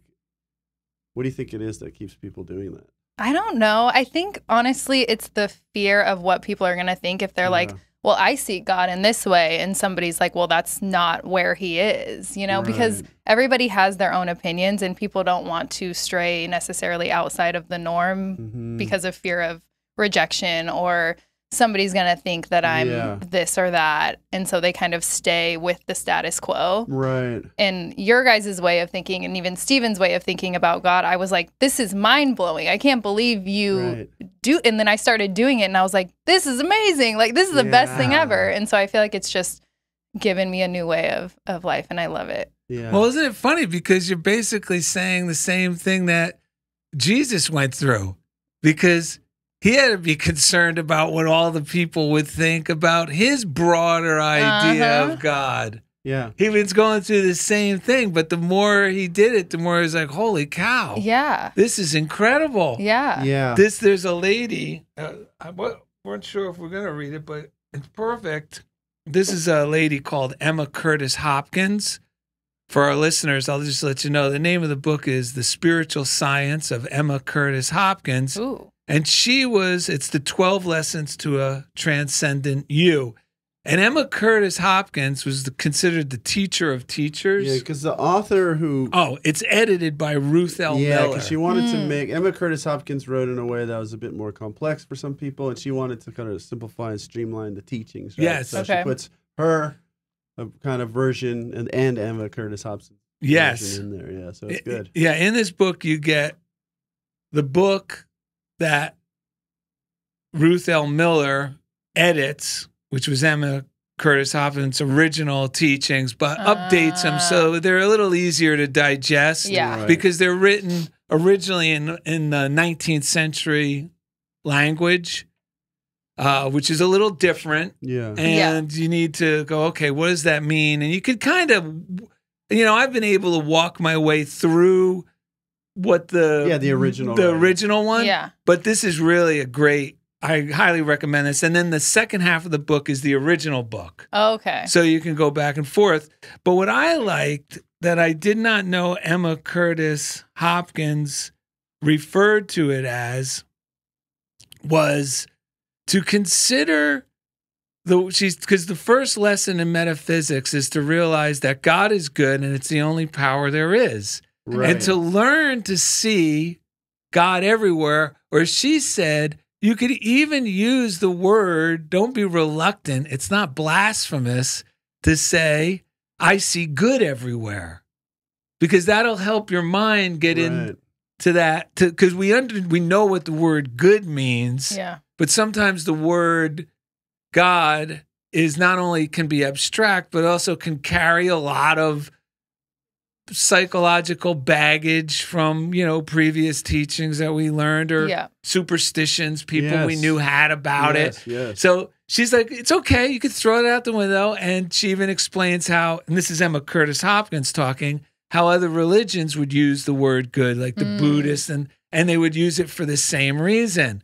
what do you think it is that keeps people doing that? I don't know. I think honestly, it's the fear of what people are going to think if they're like, Yeah. well, I seek God in this way. And somebody's like, well, that's not where he is, because Right. everybody has their own opinions and people don't want to stray necessarily outside of the norm Mhm. because of fear of rejection or somebody's going to think that I'm Yeah. this or that. And so they kind of stay with the status quo. Right. And your guys' way of thinking and even Stephen's way of thinking about God, I was like, this is mind blowing. I can't believe you Right. do. And then I started doing it and I was like, this is amazing. Like, this is the best thing Yeah. ever. And so I feel like it's just given me a new way of life and I love it. Yeah. Well, isn't it funny? Because you're basically saying the same thing that Jesus went through, because he had to be concerned about what all the people would think about his broader idea Uh-huh. of God. Yeah. He was going through the same thing, but the more he did it, the more he was like, holy cow. Yeah. This is incredible. Yeah. Yeah. There's a lady, weren't sure if we're going to read it, but it's perfect. This is a lady called Emma Curtis Hopkins. For our listeners, I'll just let you know the name of the book is The Spiritual Science of Emma Curtis Hopkins. Ooh. And it's the 12 Lessons to a Transcendent You. And Emma Curtis Hopkins was considered the teacher of teachers. Yeah, because the author who... Oh, it's edited by Ruth L. Yeah, Miller. because she wanted to make... Emma Curtis Hopkins wrote in a way that was a bit more complex for some people, and she wanted to kind of simplify and streamline the teachings. Right? Yes. So Okay. she puts her kind of version and Emma Curtis Hopkins Yes. version in there. Yeah, so it's good. Yeah, in this book, you get the book that Ruth L. Miller edits, which was Emma Curtis Hopkins' original teachings, but updates them so they're a little easier to digest. Yeah. Right. Because they're written originally in the 19th century language, which is a little different. Yeah. And you need to go, okay, what does that mean? And you could kind of, I've been able to walk my way through what the original one. Yeah. But this is really I highly recommend this. And then the second half of the book is the original book. Okay. So you can go back and forth. But what I liked that I did not know Emma Curtis Hopkins referred to it as was to consider because the first lesson in metaphysics is to realize that God is good and it's the only power there is. Right. And to learn to see God everywhere, or she said, you could even use the word, don't be reluctant, it's not blasphemous to say, I see good everywhere. Because that'll help your mind get into that, because we know what the word good means. Yeah. But sometimes the word God is not only can be abstract, but also can carry a lot of psychological baggage from, previous teachings that we learned or superstitions people we knew had about it. Yes. So she's like, it's okay. You could throw it out the window. And she even explains how, and this is Emma Curtis Hopkins talking, how other religions would use the word good, like the Buddhists, and they would use it for the same reason.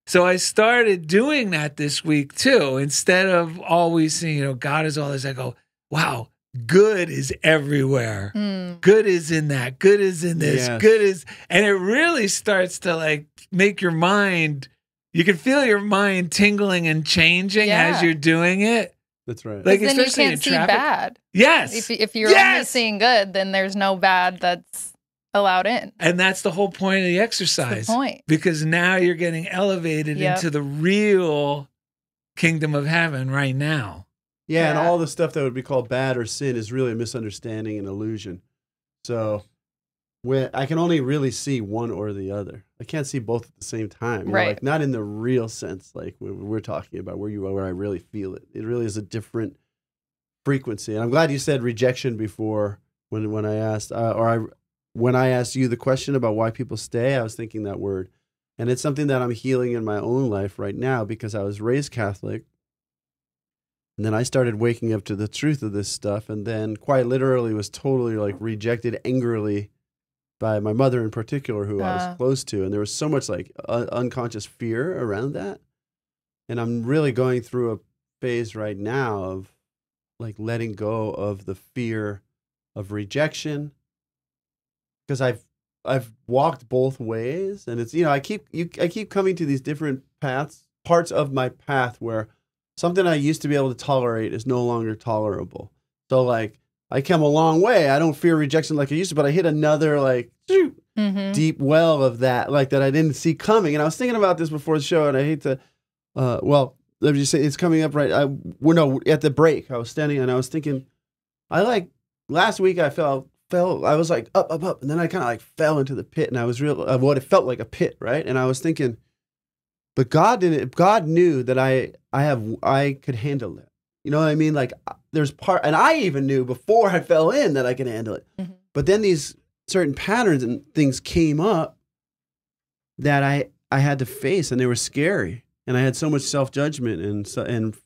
So I started doing that this week too. Instead of always seeing, God is all this, I go, wow, good is everywhere. Good is in that. Good is in this. Yes. Good is, and it really starts to make your mind, you can feel your mind tingling and changing as you're doing it. That's right. Like, then you especially can't in see traffic. bad. Yes. If you're only seeing good, then there's no bad that's allowed in. And that's the whole point of the exercise. That's the point. Because now you're getting elevated into the real kingdom of heaven right now. Yeah, and all the stuff that would be called bad or sin is really a misunderstanding and illusion. So I can only really see one or the other. I can't see both at the same time. You know, Right. like not in the real sense, like we're talking about where I really feel it. It really is a different frequency. And I'm glad you said rejection before when I asked when I asked you the question about why people stay. I was thinking that word, and it's something that I'm healing in my own life right now because I was raised Catholic. And then I started waking up to the truth of this stuff, and then quite literally was totally rejected angrily by my mother in particular, who I was close to. And there was so much unconscious fear around that. And I'm really going through a phase right now of letting go of the fear of rejection, because I've walked both ways, and it's I keep coming to these different parts of my path where something I used to be able to tolerate is no longer tolerable. So I came a long way. I don't fear rejection like I used to, but I hit another deep well of that that I didn't see coming. And I was thinking about this before the show, and I hate to let me just say it's coming up right. At the break, I was standing and I was thinking, last week I fell. I was up, and then I kind of fell into the pit, and I was what it felt like a pit, right? And I was thinking, but God didn't. God knew that I could handle it. You know what I mean? There's and I even knew before I fell in that I could handle it. Mm-hmm. But then these certain patterns and things came up that I had to face, and they were scary. And I had so much self-judgment and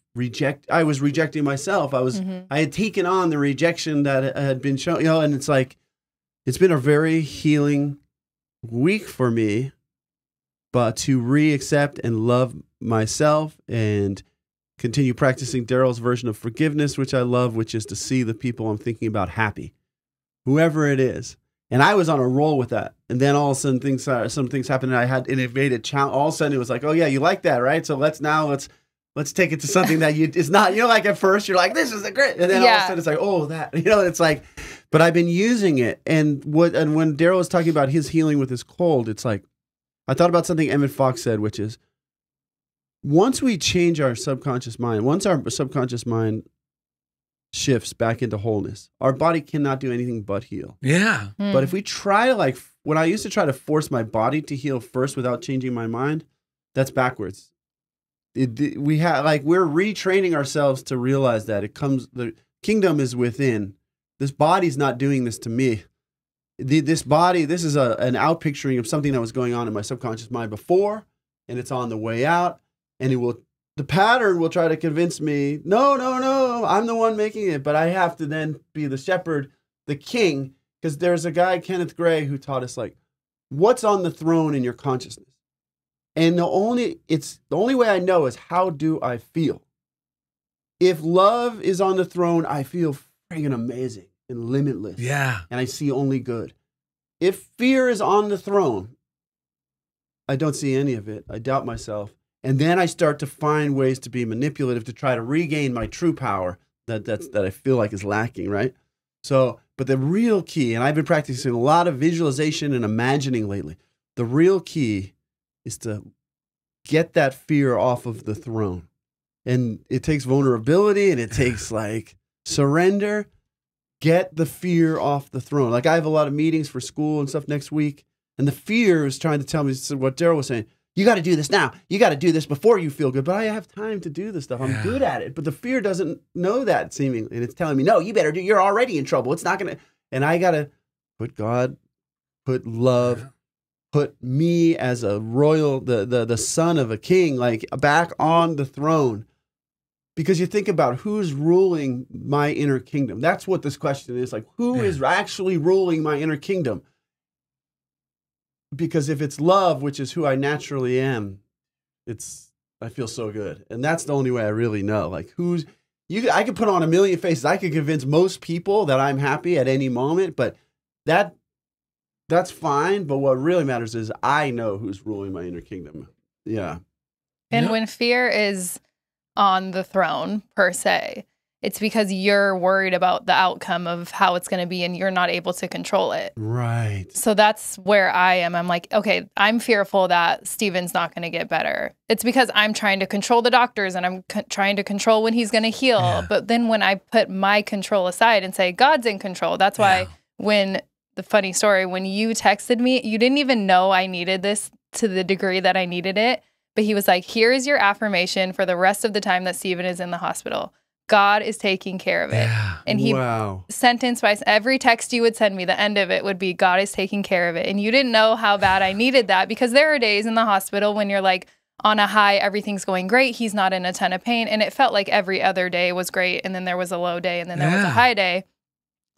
I was rejecting myself. I had taken on the rejection that had been shown, you know, and it's like, it's been a very healing week for me, but to re-accept and love myself and continue practicing Daryl's version of forgiveness, which I love, which is to see the people I'm thinking about happy, whoever it is. And I was on a roll with that. And then all of a sudden some things happened and it made it challenge. All of a sudden it was like, oh yeah, you like that, right? So let's take it to something that it's not, you know, like at first you're like, this is great. And then all of a sudden it's like, oh, that, you know, it's like, but I've been using it. And when Daryl was talking about his healing with his cold, it's like, I thought about something Emmett Fox said, which is, once we change our subconscious mind, once our subconscious mind shifts back into wholeness, our body cannot do anything but heal. Yeah. But if we try to, like, when I used to try to force my body to heal first without changing my mind, that's backwards. We're retraining ourselves to realize that the kingdom is within. This body's not doing this to me. This is an outpicturing of something that was going on in my subconscious mind before, and it's on the way out, and the pattern will try to convince me, no, I'm the one making it, but I have to then be the shepherd, the king, because there's a guy, Kenneth Gray, who taught us, like, what's on the throne in your consciousness? And the only way I know is, how do I feel? If love is on the throne, I feel friggin' amazing and limitless. Yeah. And I see only good. If fear is on the throne, I don't see any of it. I doubt myself. And then I start to find ways to be manipulative to try to regain my true power that I feel like is lacking, right? So, but the real key, and I've been practicing a lot of visualization and imagining lately, the real key is to get that fear off of the throne. And it takes vulnerability and it takes like surrender. Get the fear off the throne. Like, I have a lot of meetings for school and stuff next week, and the fear is trying to tell me what Daryl was saying. You got to do this now. You got to do this before you feel good. But I have time to do this stuff. I'm good at it. But the fear doesn't know that, seemingly. And it's telling me, no, you better do. You're already in trouble. It's not going to. And I got to put God, put love, put me as a royal, the son of a king, like, back on the throne. Because you think about who's ruling my inner kingdom. That's what this question is. Like, who is actually ruling my inner kingdom? Because if it's love, which is who I naturally am, I feel so good. And that's the only way I really know. Like, I could put on a million faces. I could convince most people that I'm happy at any moment, but that's fine. But what really matters is I know who's ruling my inner kingdom. Yeah. And when fear is on the throne, per se, it's because you're worried about the outcome of how it's going to be and you're not able to control it. Right. So that's where I am. I'm like, okay, I'm fearful that Steven's not going to get better. It's because I'm trying to control the doctors and I'm trying to control when he's going to heal. Yeah. But then when I put my control aside and say, God's in control, that's why the funny story, when you texted me, you didn't even know I needed this to the degree that I needed it. But he was like, here is your affirmation for the rest of the time that Steven is in the hospital. God is taking care of it. Yeah. And he, sentence by every text you would send me, the end of it would be, God is taking care of it. And you didn't know how bad I needed that, because there are days in the hospital when you're like on a high, everything's going great. He's not in a ton of pain. And it felt like every other day was great. And then there was a low day and then there was a high day.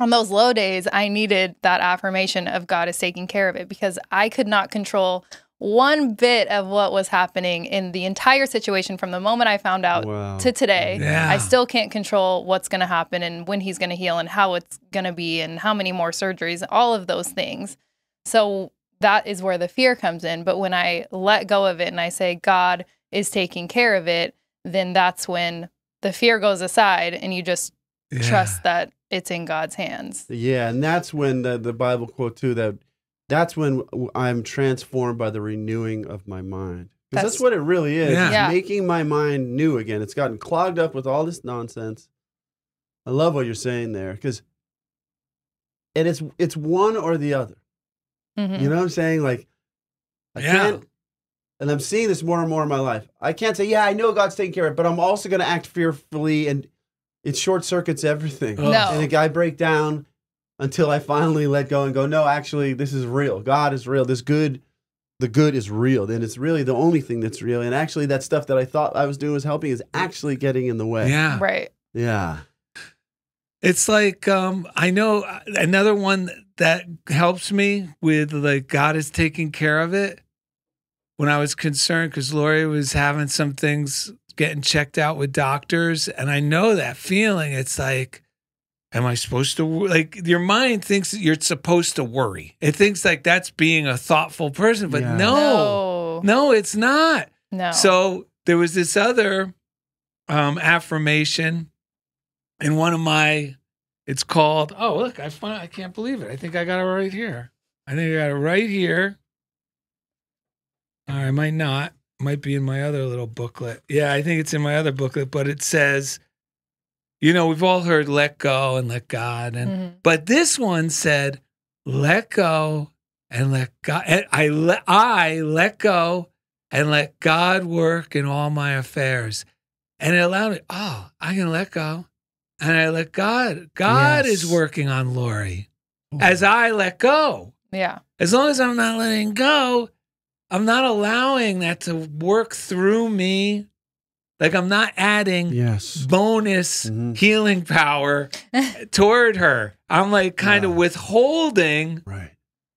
On those low days, I needed that affirmation of God is taking care of it, because I could not control one bit of what was happening in the entire situation from the moment I found out to today. Yeah. I still can't control what's going to happen and when he's going to heal and how it's going to be and how many more surgeries, all of those things. So that is where the fear comes in. But when I let go of it and I say, God is taking care of it, then that's when the fear goes aside and you just trust that it's in God's hands. Yeah. And that's when the Bible quote too, that's when I'm transformed by the renewing of my mind. Because that's what it really is. It's making my mind new again. It's gotten clogged up with all this nonsense. I love what you're saying there. And it's one or the other. Mm-hmm. You know what I'm saying? Like, I can't, and I'm seeing this more and more in my life. I can't say, I know God's taking care of it, but I'm also going to act fearfully, and it short circuits everything. No. And I break down until I finally let go and go, no, actually, this is real. God is real. This good the good is real, then it's really the only thing that's real. And actually, that stuff that I thought I was doing was helping is actually getting in the way. Yeah. Right. Yeah. It's like I know another one that helps me with like God is taking care of it. When I was concerned because Lori was having some things getting checked out with doctors, and I know that feeling. It's like, am I supposed to like? Your mind thinks that you're supposed to worry. It thinks like that's being a thoughtful person, but Yeah. no, it's not. No. So there was this other affirmation in one of my, it's called, oh, look, I can't believe it. I think I got it right here. Or I might not. It might be in my other little booklet. Yeah, I think it's in my other booklet, but it says, we've all heard let go and let God. But this one said, let go and let God. And I let go and let God work in all my affairs. And it allowed me, I can let go. And I let God. God is working on Lori as I let go. Yeah. As long as I'm not letting go, I'm not allowing that to work through me. Like I'm not adding bonus healing power toward her. I'm like kind of withholding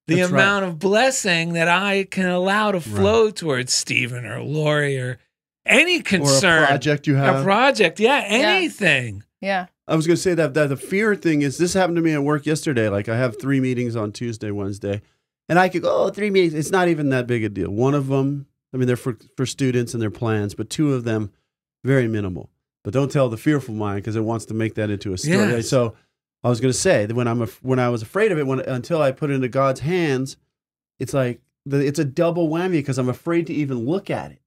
the amount of blessing that I can allow to flow towards Stephen or Lori or any concern. Or a project you have. A project, anything. Yeah. I was going to say that the fear thing is, this happened to me at work yesterday. Like I have 3 meetings on Tuesday, Wednesday, and I could go, 3 meetings. It's not even that big a deal. One of them, I mean, they're for students and their plans, but 2 of them, very minimal. But don't tell the fearful mind because it wants to make that into a story. Yes. So I was going to say that when I was afraid of it, until I put it into God's hands, it's like it's a double whammy because I'm afraid to even look at it.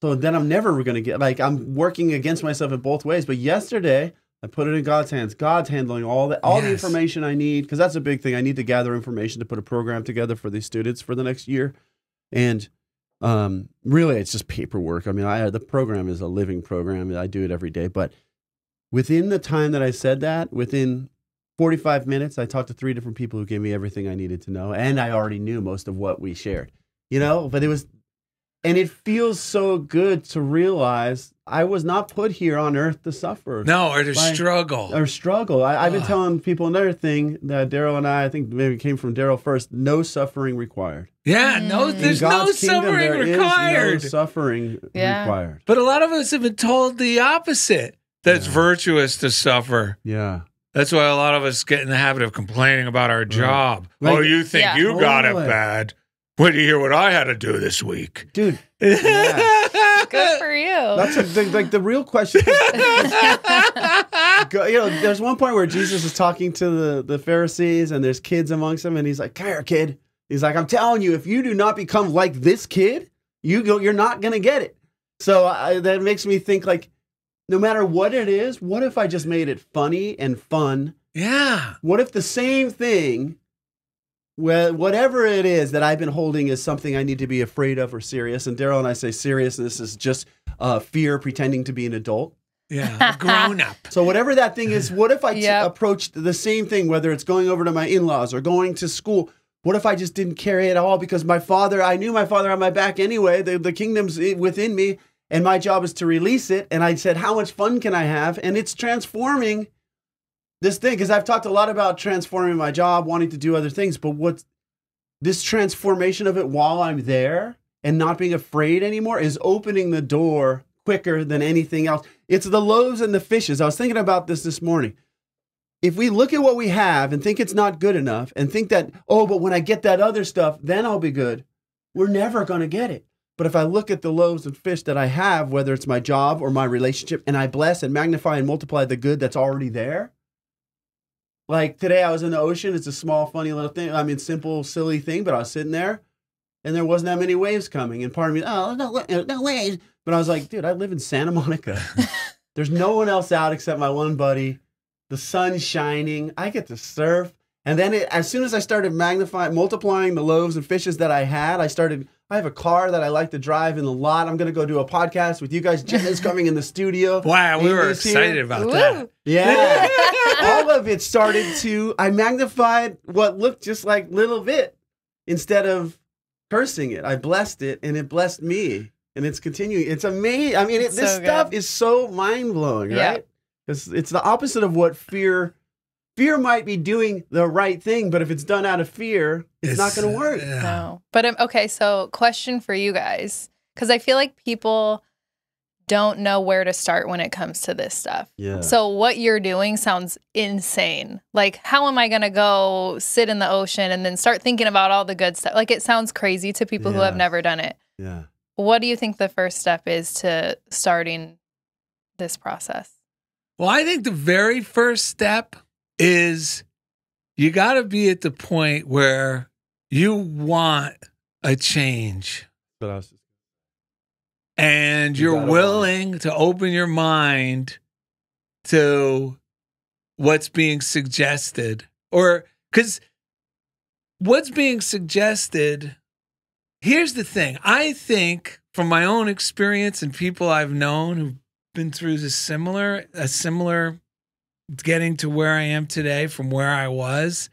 So then I'm never going to get, like, I'm working against myself in both ways. But yesterday, I put it in God's hands. God's handling all the information I need, because that's a big thing. I need to gather information to put a program together for these students for the next year. And really, it's just paperwork. I mean, the program is a living program. I do it every day. But within the time that I said that, within 45 minutes, I talked to 3 different people who gave me everything I needed to know. And I already knew most of what we shared, but it was, and it feels so good to realize I was not put here on earth to suffer. No, or to struggle. Or struggle. I've been telling people another thing that Daryl and I think maybe came from Daryl first, no suffering required. Yeah, there's no suffering required. Is no suffering required. But a lot of us have been told the opposite. That's virtuous to suffer. Yeah. That's why a lot of us get in the habit of complaining about our job. Like, you think you got it bad. Wait till you hear what I had to do this week. Dude. Yeah. Good for you. That's the real question. There's one point where Jesus is talking to the Pharisees and there's kids amongst them, and he's like, "Come here, kid." He's like, "I'm telling you, if you do not become like this kid, you're not going to get it." So that makes me think, like, no matter what it is, what if I just made it funny and fun? Yeah. What if the same thing, whatever it is that I've been holding as something I need to be afraid of or serious, and Daryl and I say seriousness is just fear pretending to be an adult. Yeah, grown up. So whatever that thing is, what if I approached the same thing, whether it's going over to my in-laws or going to school? What if I just didn't carry it at all because I knew my father had my back anyway. The kingdom's within me, and my job is to release it. And I said, how much fun can I have? And it's transforming this thing, because I've talked a lot about transforming my job, wanting to do other things. But what's this transformation of it while I'm there and not being afraid anymore is opening the door quicker than anything else. It's the loaves and the fishes. I was thinking about this morning. If we look at what we have and think it's not good enough and think that, but when I get that other stuff, then I'll be good, we're never going to get it. But if I look at the loaves and fish that I have, whether it's my job or my relationship, and I bless and magnify and multiply the good that's already there. Like today I was in the ocean. It's a small, funny little thing. I mean, simple, silly thing, but I was sitting there and there wasn't that many waves coming. And part of me, no waves. But I was like, dude, I live in Santa Monica. There's no one else out except my one buddy. The sun's shining. I get to surf. And then as soon as I started multiplying the loaves and fishes that I had, I have a car that I like to drive in the lot. I'm going to go do a podcast with you guys. Jenna's coming in the studio. Wow, we were excited about that. Yeah. All of it started I magnified what looked just like little bit instead of cursing it. I blessed it, and it blessed me, and it's continuing. It's amazing. I mean, It's this so stuff good. is so mind-blowing, Yeah. right? Because it's the opposite of what fear might be doing the right thing, but if it's done out of fear, it's not going to work. Yeah. No. But okay, so question for you guys, because I feel like people don't know where to start when it comes to this stuff. Yeah. So what you're doing sounds insane. Like, how am I going to go sit in the ocean and then start thinking about all the good stuff? Like, it sounds crazy to people who have Yeah. never done it. Yeah. What do you think the first step is to starting this process? Well, I think the very first step is you got to be at the point where you want a change But I was just, and You you're gotta willing to open your mind to what's being suggested. Or because what's being suggested, here's the thing. I think from my own experience and people I've known who've been through a similar getting to where I am today from where I was,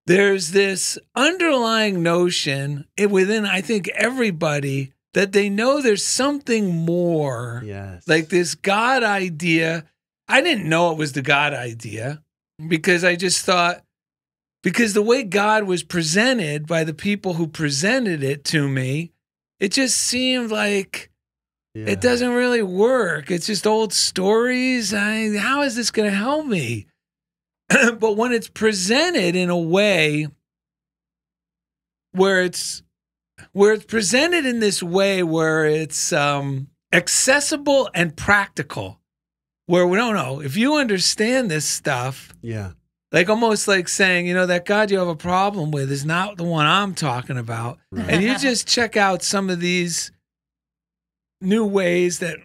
there's this underlying notion within, I think, everybody that they know there's something more, yes. like this God idea. I didn't know it was the God idea because I just thought, because the way God was presented by the people who presented it to me, it just seemed like Yeah. it doesn't really work. It's just old stories. How is this going to help me? But when it's presented in a way where it's presented in this way where it's accessible and practical, where we don't know if you understand this stuff, Yeah. like almost like saying, you know, that God you have a problem with is not the one I'm talking about. Right. And you just check out some of these new ways that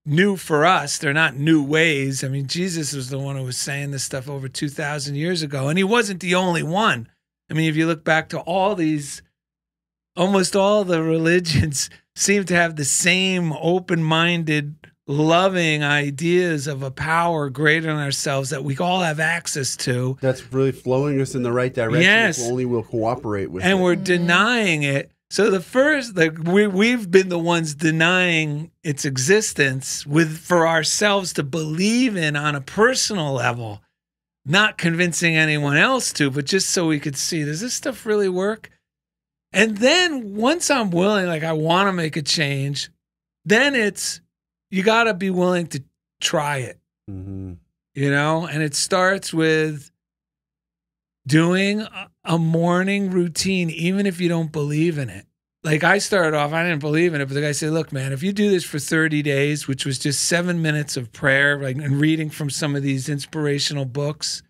new for us, they're not new ways. I mean, Jesus was the one who was saying this stuff over 2,000 years ago, and he wasn't the only one. I mean, if you look back to all these, almost all the religions seem to have the same open-minded, loving ideas of a power greater than ourselves that we all have access to. That's really flowing us in the right direction. Yes. If only we'll cooperate with it. And we're denying it. So the first, like we've been the ones denying its existence for ourselves to believe in on a personal level, not convincing anyone else to, but just so we could see, does this stuff really work? And then once I'm willing, like I want to make a change, then you got to be willing to try it, Mhm. you know? And it starts with doing a morning routine, even if you don't believe in it. Like I started off, I didn't believe in it, but the guy said, look, man, if you do this for 30 days, which was just 7 minutes of prayer, like, and reading from some of these inspirational books,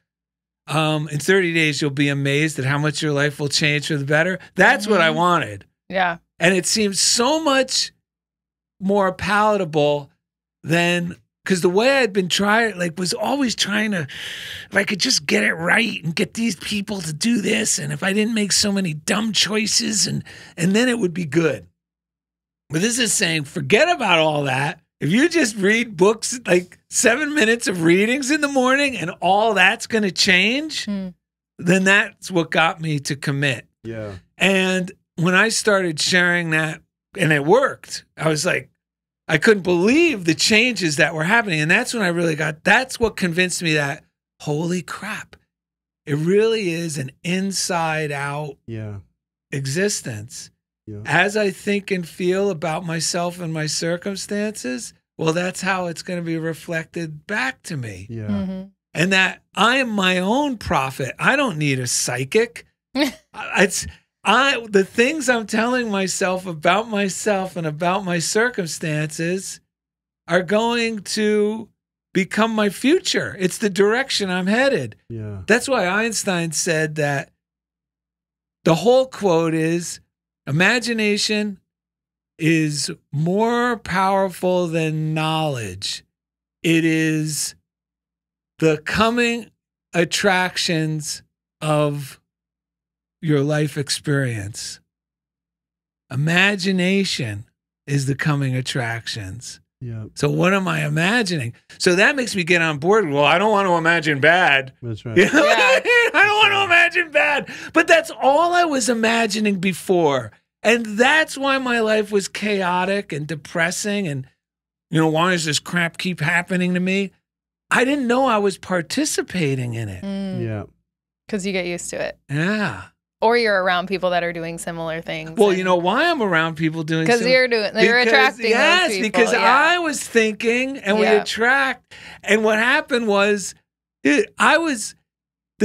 in 30 days, you'll be amazed at how much your life will change for the better. That's what I wanted. Yeah. And it seemed so much more palatable than, because the way I'd been trying, like, was always trying to, if I could just get it right and get these people to do this, and if I didn't make so many dumb choices, and then it would be good. But this is saying, forget about all that. If you just read books, like 7 minutes of readings in the morning, and all that's going to change, then that's what got me to commit. Yeah. And when I started sharing that, and it worked, I was like, I couldn't believe the changes that were happening. And that's when I really that's what convinced me that, holy crap, it really is an inside out Yeah. existence. Yeah. As I think and feel about myself and my circumstances, well, that's how it's going to be reflected back to me. Yeah. Mm-hmm. And that I am my own prophet. I don't need a psychic. The things I'm telling myself about myself and about my circumstances are going to become my future. It's the direction I'm headed. Yeah. That's why Einstein said that the whole quote is, imagination is more powerful than knowledge. It is the coming attractions of your life experience. Imagination is the coming attractions. Yeah, So what am I imagining? So that makes me get on board. Well, I don't want to imagine bad. that's right. You know what I Yeah. mean? I don't want to imagine bad. But that's all I was imagining before. And that's why my life was chaotic and depressing. And, why does this crap keep happening to me? I didn't know I was participating in it. Yeah. Because you get used to it. Yeah. Or you're around people that are doing similar things. Well, you know why I'm around people doing because you're attracting yes, those people. because yeah. I was thinking and we Yeah. attract. And what happened was, the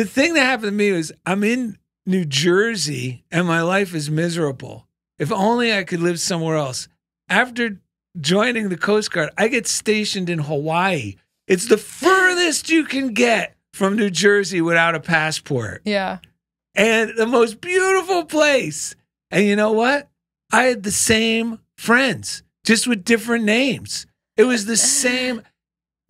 thing that happened to me was I'm in New Jersey and my life is miserable. If only I could live somewhere else. After joining the Coast Guard, I get stationed in Hawaii. It's the furthest you can get from New Jersey without a passport. Yeah. And the most beautiful place. And you know what? I had the same friends, just with different names. It was the same.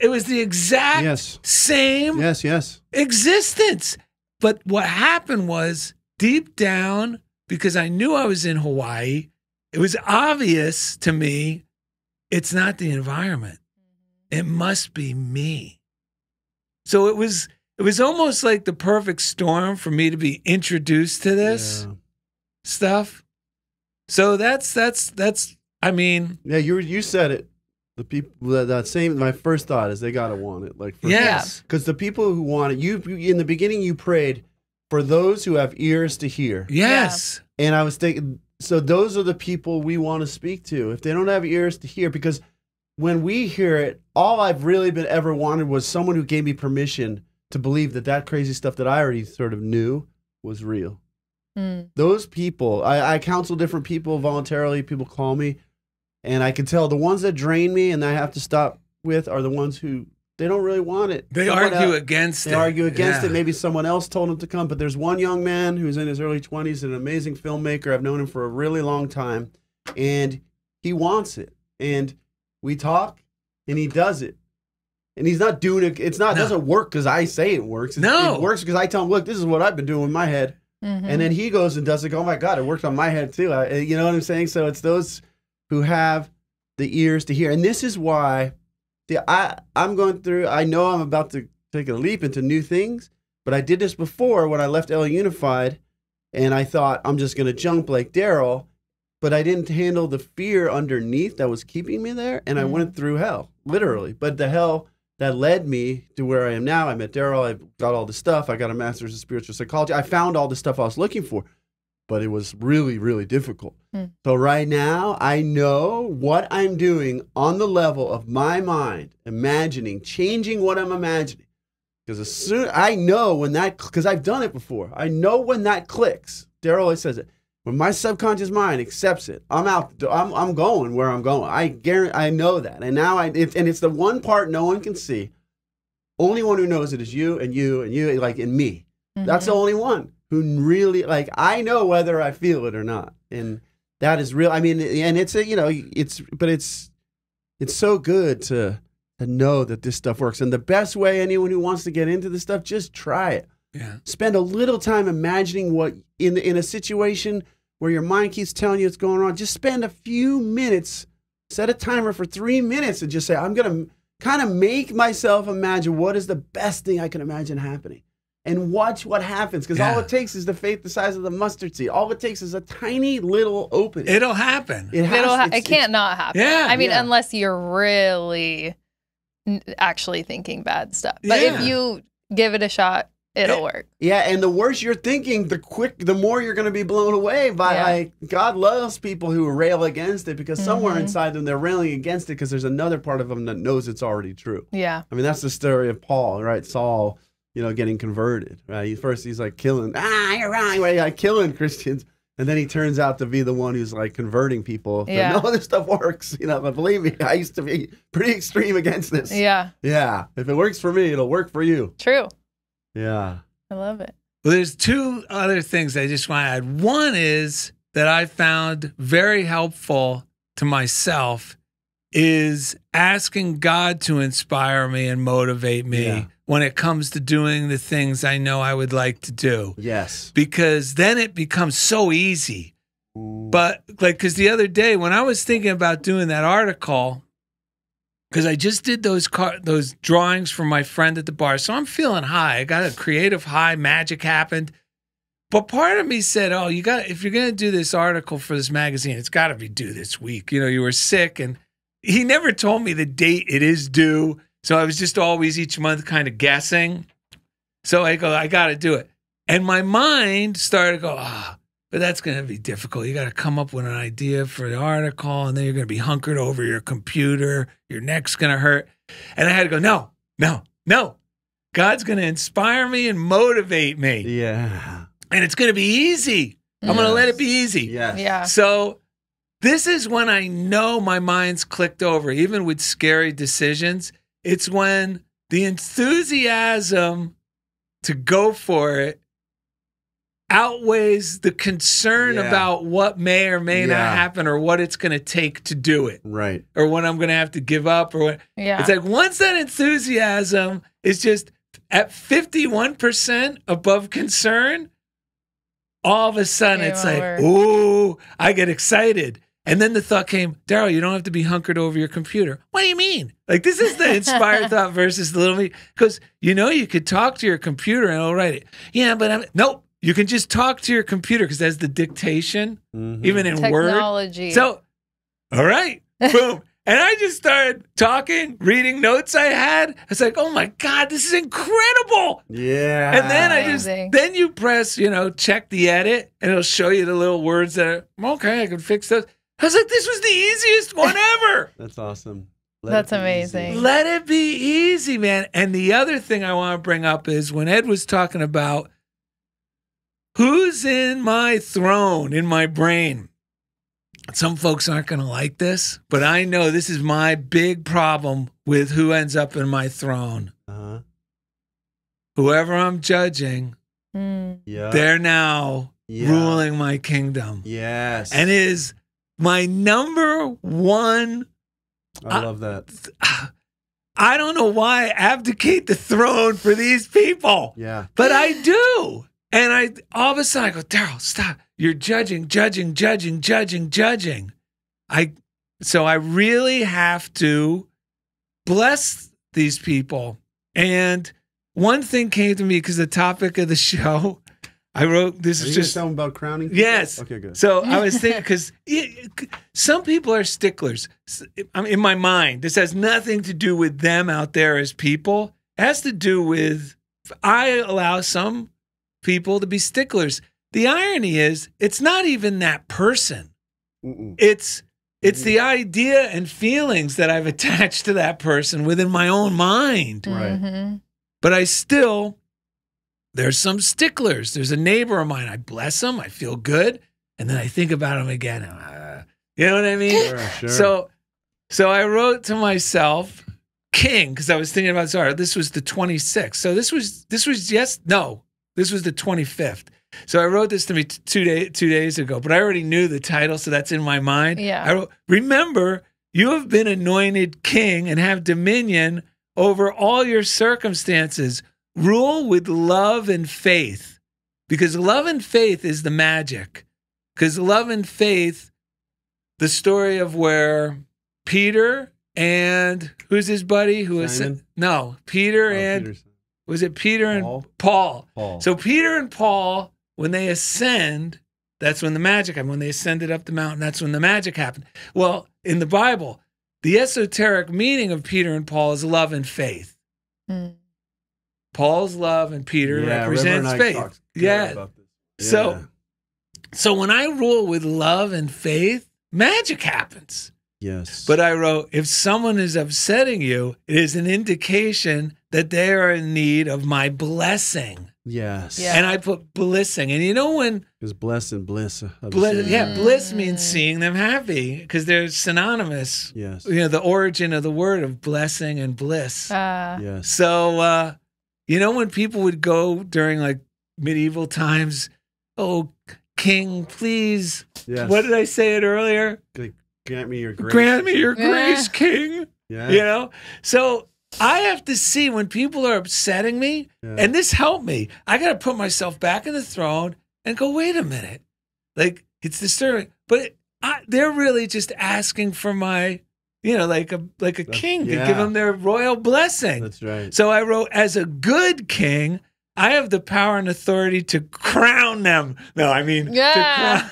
It was the exact Yes. same Yes. existence. But what happened was, deep down, because I knew I was in Hawaii, it was obvious to me it's not the environment. It must be me. So it was almost like the perfect storm for me to be introduced to this Yeah. stuff. So that's I mean, Yeah, you said it. The people that same. My first thought is they gotta want it. Like, yes. because the people who want it, you in the beginning you prayed for those who have ears to hear, Yes. and I was thinking, so those are the people we want to speak to. If they don't have ears to hear, because when we hear it, all I've really been ever wanted was someone who gave me permission to believe that crazy stuff that I already sort of knew was real. Mm. Those people, I counsel different people voluntarily. People call me, and I can tell the ones that drain me and I have to stop with are the ones who they don't really want it. They Someone argue else- against it. They argue against Yeah. it. Maybe someone else told him to come, but there's one young man who's in his early 20s, an amazing filmmaker. I've known him for a really long time, and he wants it. And we talk, and he does it. And he's not doing it. It doesn't work because I say it works. It works because I tell him, look, this is what I've been doing in my head. Mm-hmm. And then he goes and does it. Oh my God, it worked on my head too. You know what I'm saying? So it's those who have the ears to hear. And this is why I'm going through, I know I'm about to take a leap into new things, but I did this before when I left LA Unified, and I thought I'm just going to jump like Daryl, but I didn't handle the fear underneath that was keeping me there. And I went through hell, literally. But the hell that led me to where I am now. I met Daryl. I got all the stuff. I got a master's in spiritual psychology. I found all the stuff I was looking for, but it was really, really difficult. So right now, I know what I'm doing on the level of my mind, imagining, changing what I'm imagining. Because as soon I know when that, because I've done it before. I know when that clicks. Daryl always says it. When my subconscious mind accepts it, I'm out. I'm going where I'm going. I guarantee. I know that, and now it's the one part no one can see. Only one who knows it is you and you and you, like in me. Mm-hmm. That's the only one who really like. I know whether I feel it or not, and that is real. I mean, and it's it's so good to know that this stuff works. And the best way, anyone who wants to get into this stuff, just try it. Yeah. Spend a little time imagining what in a situation where your mind keeps telling you what's going on. Just spend a few minutes, set a timer for 3 minutes, and just say, I'm going to kind of make myself imagine what is the best thing I can imagine happening. And watch what happens. Because all it takes is the faith the size of the mustard seed. All it takes is a tiny little opening. It'll happen. It can't not happen. Yeah. I mean, Yeah. unless you're really actually thinking bad stuff. But Yeah. if you give it a shot, it'll work. Yeah, and the worse you're thinking, the more you're going to be blown away by, like, God loves people who rail against it, because somewhere inside them they're railing against it because there's another part of them that knows it's already true. Yeah. I mean, that's the story of Paul, right? Saul, getting converted, right? He's like killing, you're wrong, right? Like killing Christians. And then he turns out to be the one who's like converting people. Yeah. No, this stuff works. But believe me, I used to be pretty extreme against this. Yeah. Yeah. If it works for me, it'll work for you. True. Yeah. I love it. Well, there's two other things I just want to add. One is that I found very helpful to myself is asking God to inspire me and motivate me when it comes to doing the things I know I would like to do. Yes. Because then it becomes so easy. But because the other day when I was thinking about doing that article, because I just did those drawings for my friend at the bar. So I'm feeling high. I got a creative high. Magic happened. But part of me said, oh, if you're going to do this article for this magazine, it's got to be due this week. You know, you were sick. And he never told me the date it is due. So I was just always each month kind of guessing. So I go, I got to do it. And my mind started to go, but that's going to be difficult. You got to come up with an idea for the article, and then you're going to be hunkered over your computer. Your neck's going to hurt. And I had to go, no. God's going to inspire me and motivate me. Yeah. And it's going to be easy. I'm going to let it be easy. Yes. Yeah. So this is when I know my mind's clicked over, even with scary decisions. It's when the enthusiasm to go for it outweighs the concern about what may or may not happen or what it's going to take to do it. Right. Or what I'm going to have to give up or what. Yeah. It's like once that enthusiasm is just at 51% above concern, all of a sudden Game it's over. like, ooh, I get excited. And then the thought came, Daryl, you don't have to be hunkered over your computer. What do you mean? Like, this is the inspired thought versus the little me. Because, you could talk to your computer and it'll write it. Yeah, but nope. You can just talk to your computer because that's the dictation, even in Word. Technology. So, all right, boom. And I just started talking, reading notes I had. I was like, oh my God, this is incredible. Yeah. And then Amazing. then you press, check the edit and it'll show you the little words that are, okay, I can fix those. I was like, this was the easiest one ever. That's awesome. That's amazing. Let it be easy, man. And the other thing I want to bring up is when Ed was talking about who's in my throne, in my brain. Some folks aren't going to like this, but I know this is my big problem with who ends up in my throne. Uh-huh. Whoever I'm judging, Yeah. they're now Yeah. ruling my kingdom. Yes. And is my number one. I love that. I don't know why I abdicate the throne for these people, Yeah. but I do. And all of a sudden I go, Daryl, stop. You're judging. So I really have to bless these people. And one thing came to me because the topic of the show, I wrote, this Are is you just. talking about crowning people? Yes. Okay, good. So I was thinking, because some people are sticklers. I mean, in my mind, this has nothing to do with them out there as people. It has to do with, I allow some people to be sticklers. The irony is, it's not even that person. It's the idea and feelings that I've attached to that person within my own mind. Right. But there's some sticklers. There's a neighbor of mine. I bless him. I feel good. And then I think about him again. You know what I mean? Sure. So I wrote to myself, King, because I was thinking about, sorry, this was the 26th. So this was this was the 25th. So I wrote this to me 2 days ago, but I already knew the title, so that's in my mind. Yeah. I wrote, remember, you have been anointed king and have dominion over all your circumstances. Rule with love and faith, because love and faith is the magic. Because love and faith, the story of where Peter and who's his buddy? Peter and was it Peter and Paul? So Peter and Paul, when they ascend, that's when the magic happened. When they ascended up the mountain, that's when the magic happened. Well, in the Bible, the esoteric meaning of Peter and Paul is love and faith. Paul's love and Peter represents faith. Yeah. So when I rule with love and faith, magic happens. Yes. But I wrote, if someone is upsetting you, it is an indication that they are in need of my blessing. Yes. Yeah. And I put blessing. And you know when Because bless and bliss. bliss means seeing them happy, because they're synonymous. Yes. The origin of the word of blessing and bliss. Yes. So, when people would go during like medieval times, oh, king, please. Yes. What did I say it earlier? Grant me your grace. Grant me your grace, king. Yeah. So I have to see when people are upsetting me, and this helped me. I got to put myself back in the throne and go, wait a minute. Like, it's disturbing. But they're really just asking for my, you know, like a king to yeah. give them their royal blessing. That's right. So I wrote, as a good king, I have the power and authority to crown them. No, I mean, Yeah.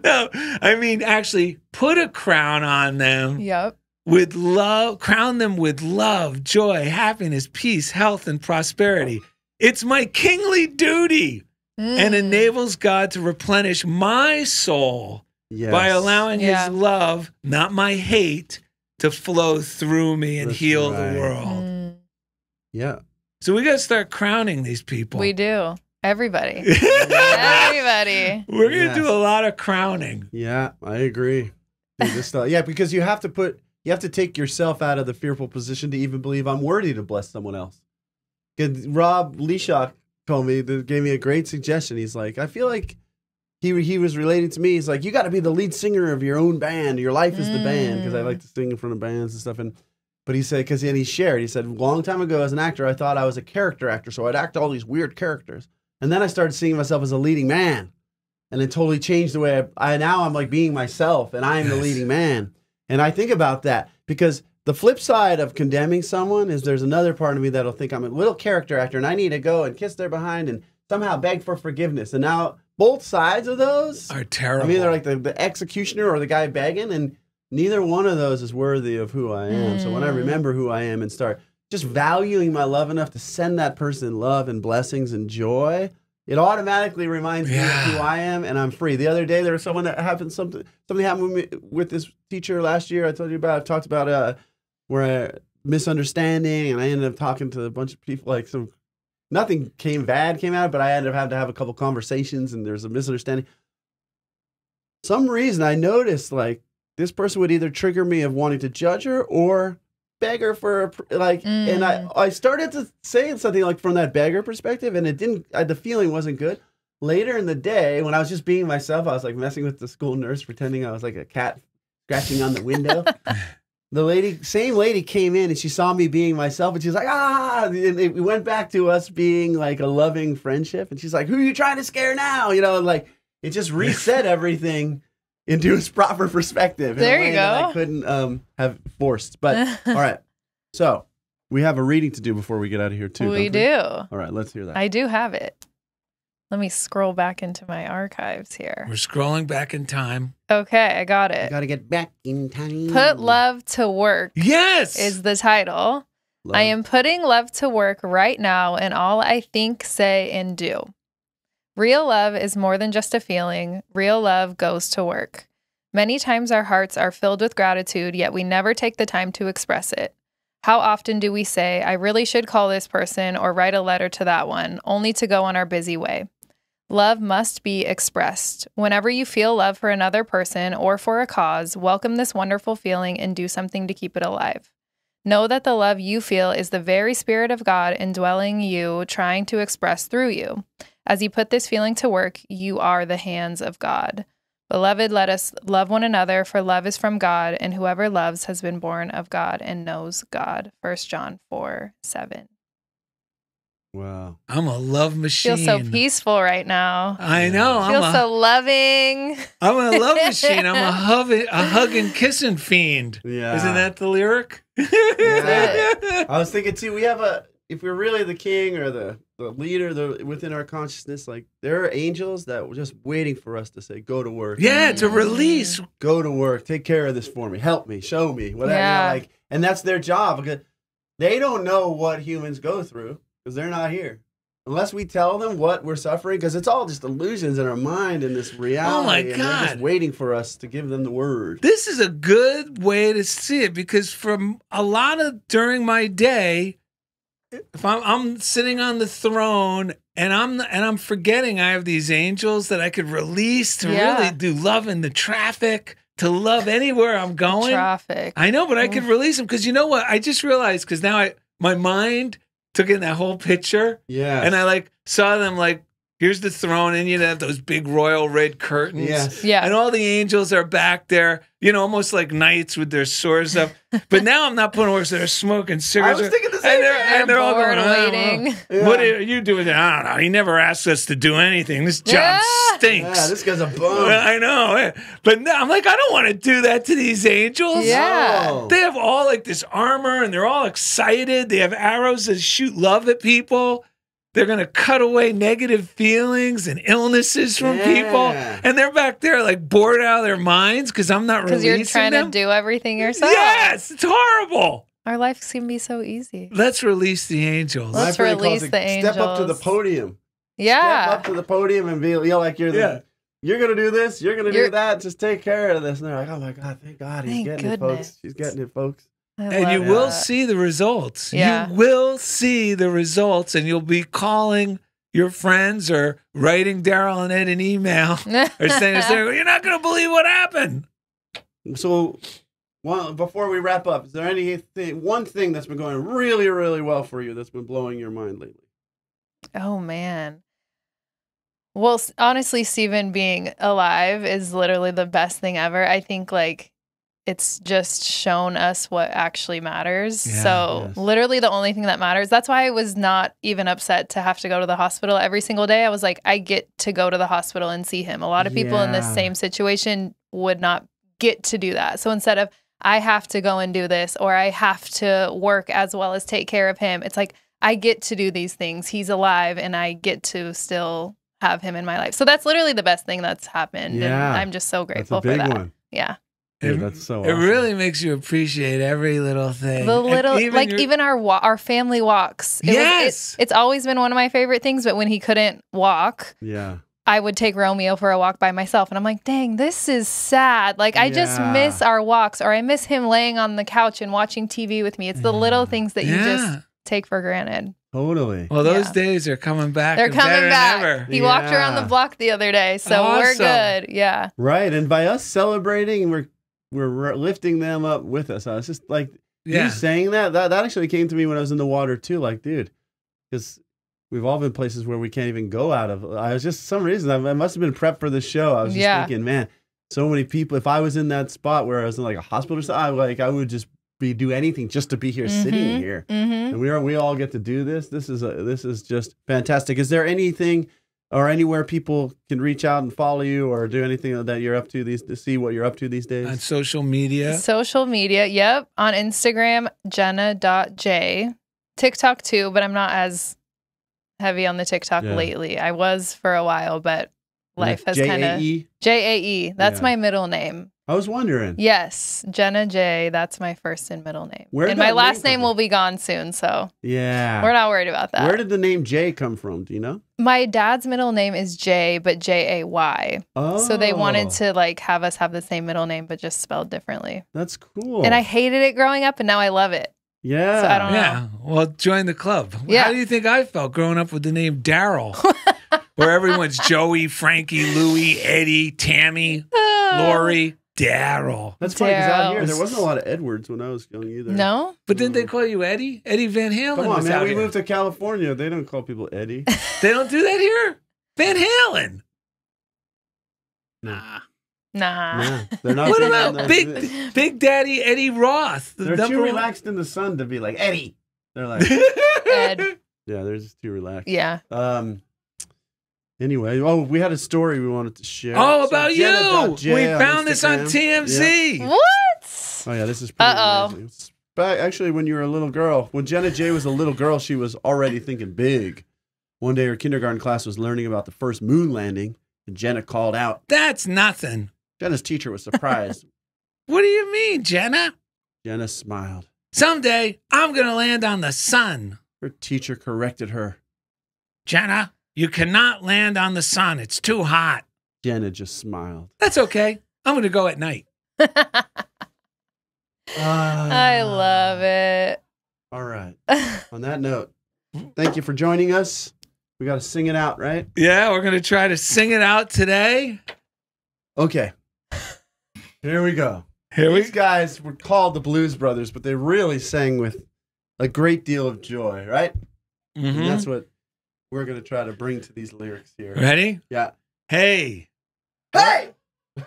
no, I mean, actually put a crown on them Yep. with love, crown them with love, joy, happiness, peace, health, and prosperity. It's my kingly duty and enables God to replenish my soul Yes. by allowing Yeah. his love, not my hate, to flow through me and That's heal right. the world. Yeah. So we got to start crowning these people. We do. Everybody. Everybody. We're going to Yes. do a lot of crowning. Yeah, I agree. Dude, this stuff, yeah, because you have to take yourself out of the fearful position to even believe I'm worthy to bless someone else. 'Cause Rob Leashock gave me a great suggestion. He's like, I feel like he was relating to me. He's like, you got to be the lead singer of your own band. Your life is the band, because I like to sing in front of bands and stuff. But he said, he said, a long time ago as an actor, I thought I was a character actor, so I'd act all these weird characters. And then I started seeing myself as a leading man. And it totally changed the way now I'm like being myself, and I am the leading man. And I think about that because the flip side of condemning someone is there's another part of me that'll think I'm a little character actor and I need to go and kiss their behind and somehow beg for forgiveness. And now both sides of those Are terrible. I'm either like the executioner or the guy begging, and neither one of those is worthy of who I am. So when I remember who I am and start just valuing my love enough to send that person love and blessings and joy, it automatically reminds me of who I am, and I'm free. The other day, there was someone that happened, something happened with me, with this teacher last year I told you about. I talked about where misunderstanding, and I ended up talking to a bunch of people, like nothing bad came out, but I ended up having to have a couple conversations, and there's a misunderstanding. Some reason I noticed, like, this person would either trigger me of wanting to judge her or beg her for and I started to say something like from that beggar perspective, and it didn't, the feeling wasn't good. Later in the day, when I was just being myself, I was like messing with the school nurse, pretending I was like a cat scratching on the window. The same lady came in and she saw me being myself, and she's like, and we went back to us being like a loving friendship. And she's like, who are you trying to scare now? You know, like it just reset everything into its proper perspective. There in a you way that go. I couldn't have forced. But all right. So we have a reading to do before we get out of here too. We don't do. All right, let's hear that. I do have it. Let me scroll back into my archives here. We're scrolling back in time. Okay, I got it. Got to get back in time. Put love to work Yes. is the title. Love. I am putting love to work right now in all I think, say, and do. Real love is more than just a feeling. Real love goes to work. Many times our hearts are filled with gratitude, yet we never take the time to express it. How often do we say, I really should call this person or write a letter to that one, only to go on our busy way? Love must be expressed. Whenever you feel love for another person or for a cause, welcome this wonderful feeling and do something to keep it alive. Know that the love you feel is the very Spirit of God indwelling you, trying to express through you. As you put this feeling to work, you are the hands of God. Beloved, let us love one another, for love is from God, and whoever loves has been born of God and knows God. 1 John 4:7. Wow. I'm a love machine. Feel so peaceful right now. I know. Feel so loving. I'm a love machine. I'm a hug and kissing fiend. Yeah. Isn't that the lyric? I was thinking too, we have if we're really the king or the leader within our consciousness, like there are angels that were just waiting for us to say, go to work. Yeah, it's a release. Go to work. Take care of this for me. Help me. Show me. Whatever. Yeah. You know, and that's their job, because they don't know what humans go through because they're not here. Unless we tell them what we're suffering, because it's all just illusions in our mind and this reality. Oh my And they're just God. waiting for us to give them the word. This is a good way to see it, because from a lot of during my day, if I'm sitting on the throne and I'm forgetting I have these angels that I could release to really do love in the traffic, to love anywhere I'm going. Traffic. I know, but I could release them, because you know what? I just realized, because now my mind took in that whole picture. Yeah. And I saw them Here's the throne, and you have those big royal red curtains. Yes. Yeah. And all the angels are back there, almost like knights with their swords up. But now I'm not putting words. They're smoking cigarettes. I was thinking the same thing. And they're all bored going, waiting. Yeah. What are you doing? I don't know. He never asked us to do anything. This job stinks. Yeah, this guy's a Well, bum. I know. But now I'm like, I don't want to do that to these angels. Yeah. Oh. They have all like this armor and they're all excited. They have arrows that shoot love at people. They're going to cut away negative feelings and illnesses from people. And they're back there like bored out of their minds because I'm not Because releasing you're trying them. to do everything yourself. Yes, it's horrible. Our life can be so easy. Let's release the angels. Let's My friend calls release it, the Step up to the angels. podium. Step Yeah. up to the podium and be like you're the. You're gonna do this. You're gonna do that. Just take care of this. And they're like, oh my god, thank God, he's Thank getting it, goodness. folks. She's getting it, folks. And you love will that. see the results. Yeah. You will see the results, and you'll be calling your friends or writing Daryl and Ed an email or saying, you're not going to believe what happened. So, well, before we wrap up, is there one thing that's been going really, really well for you that's been blowing your mind lately? Oh, man. Well, honestly, Steven being alive is literally the best thing ever. I think, it's just shown us what actually matters. Yeah, So yes. literally the only thing that matters. That's why I was not even upset to have to go to the hospital every single day. I was like, I get to go to the hospital and see him. A lot of people in this Yeah. same situation would not get to do that. So instead of I have to go and do this or I have to work as well as take care of him, it's like I get to do these things. He's alive and I get to still have him in my life. So that's literally the best thing that's happened. Yeah. And I'm just so That's a grateful for big that. one. Yeah. Dude, that's so It awesome. really makes you appreciate every little thing. The And little, your- even our family walks. Yes. It's always been one of my favorite things. But when he couldn't walk, Yeah. I would take Romeo for a walk by myself. And I'm like, dang, this is sad. Like, I just Yeah. miss our walks, or I miss him laying on the couch and watching TV with me. It's the little things that you just take for granted. Totally. Well, those Yeah. days are coming back. They're and better coming than back. ever. He walked around the Yeah. block the other day. So we're Awesome. good. Yeah. Right. And by us celebrating, we're lifting them up with us. I was just like, Yeah. you saying that actually came to me when I was in the water too. Like, dude, because we've all been places where we can't even go out of. I was just, some reason, I must have been prepped for this show. I was just Yeah. thinking, man, so many people, if I was in that spot where I was in like a hospital or something, I would just do anything just to be here, sitting here. Mm-hmm. And we all get to do this. This is just fantastic. Is there anything or anywhere people can reach out and follow you or do anything that you're up to to see what you're up to these days? On social media. Social media. Yep. On Instagram, Jenna.j. TikTok too, but I'm not as heavy on the TikTok Yeah. lately. I was for a while, but life has kind of. JAE? JAE. That's Yeah. my middle name. I was wondering. Yes. Jenna J. That's my first and middle name. Where did and my that last name name come will be gone soon, so Yeah. we're not worried about that. Where did the name Jay come from? Do you know? My dad's middle name is J, but JAY. Oh. So they wanted to have us have the same middle name, but just spelled differently. That's cool. And I hated it growing up, and now I love it. Yeah. So I don't know. Yeah. Well, join the club. Yeah. How do you think I felt growing up with the name Daryl? Where everyone's Joey, Frankie, Louie, Eddie, Tammy, Lori, Daryl. That's funny because out Daryl. here there wasn't a lot of Edwards when I was young either. No? But didn't they call you Eddie? Eddie Van Halen Come on, was man. out We here. moved to California. They don't call people Eddie. They don't do that here? Van Halen. Nah. Nah, they're not. What big about on Big Daddy Eddie Roth? The They're number too one- relaxed in the sun to be like Eddie. They're like, Ed. yeah, they're just too relaxed. Yeah. Anyway, we had a story we wanted to share. Oh, So about Jenna.j you. We on found this on Instagram. TMZ. Yeah. What? Oh yeah, this is pretty Uh-oh. amazing. It's back, actually, when you were a little girl, when Jenna J was a little girl, she was already thinking big. One day, her kindergarten class was learning about the first moon landing, and Jenna called out. That's nothing. Jenna's teacher was surprised. What do you mean, Jenna? Jenna smiled. Someday I'm going to land on the sun. Her teacher corrected her. Jenna, you cannot land on the sun. It's too hot. Jenna just smiled. That's okay. I'm going to go at night. I love it. All right. On that note, thank you for joining us. We got to sing it out, right? Yeah, we're going to try to sing it out today. Okay. Here we go. Here we These guys were called the Blues Brothers, but they really sang with a great deal of joy, right? And Mhm. that's what we're going to try to bring to these lyrics here. Ready? Yeah. Hey. Hey!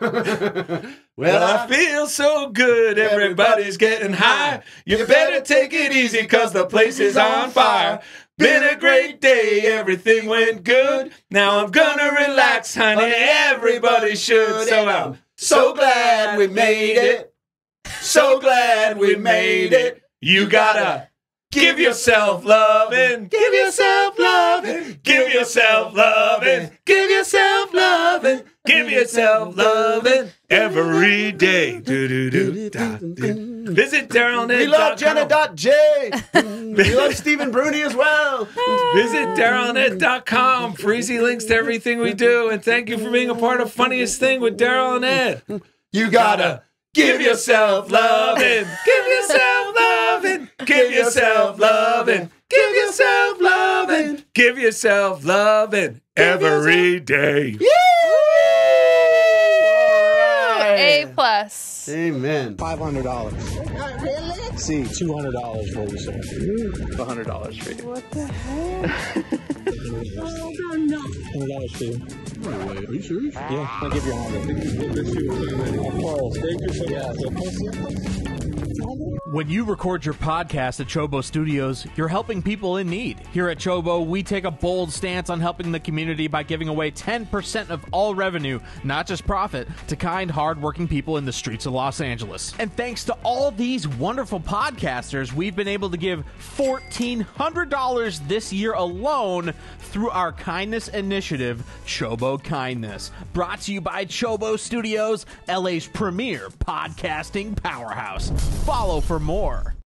Well, I feel so good. Everybody's getting high. You better take it easy because the place is on fire. Been a great day. Everything went good. Now I'm gonna relax, honey. Everybody should. So I'm so glad we made it. So glad we made it. You gotta give yourself loving. Give yourself loving. Give yourself loving. Give yourself loving. Give yourself loving every day. Visit DarylNet.com. We love Jenna.J. We love Stephen Bruni as well. Visit DarylNet.com for easy links to everything we do. And thank you for being a part of Funniest Thing with Daryl and Ed. You gotta give yourself loving. Give yourself loving. Give yourself loving. Give yourself loving. Give yourself loving every day. A+. Amen. $500. Really? See, $200 for you, sir. $100 for you. What the heck? $100 for you. No way. Are you serious? Yeah, I'll give you $100. Of course. Thank you so much. When you record your podcast at Chobo Studios, you're helping people in need. Here at Chobo, we take a bold stance on helping the community by giving away 10% of all revenue, not just profit, to kind, hard-working people in the streets of Los Angeles. And thanks to all these wonderful podcasters, we've been able to give $1,400 this year alone through our kindness initiative, Chobo Kindness. Brought to you by Chobo Studios, LA's premier podcasting powerhouse. Follow for more.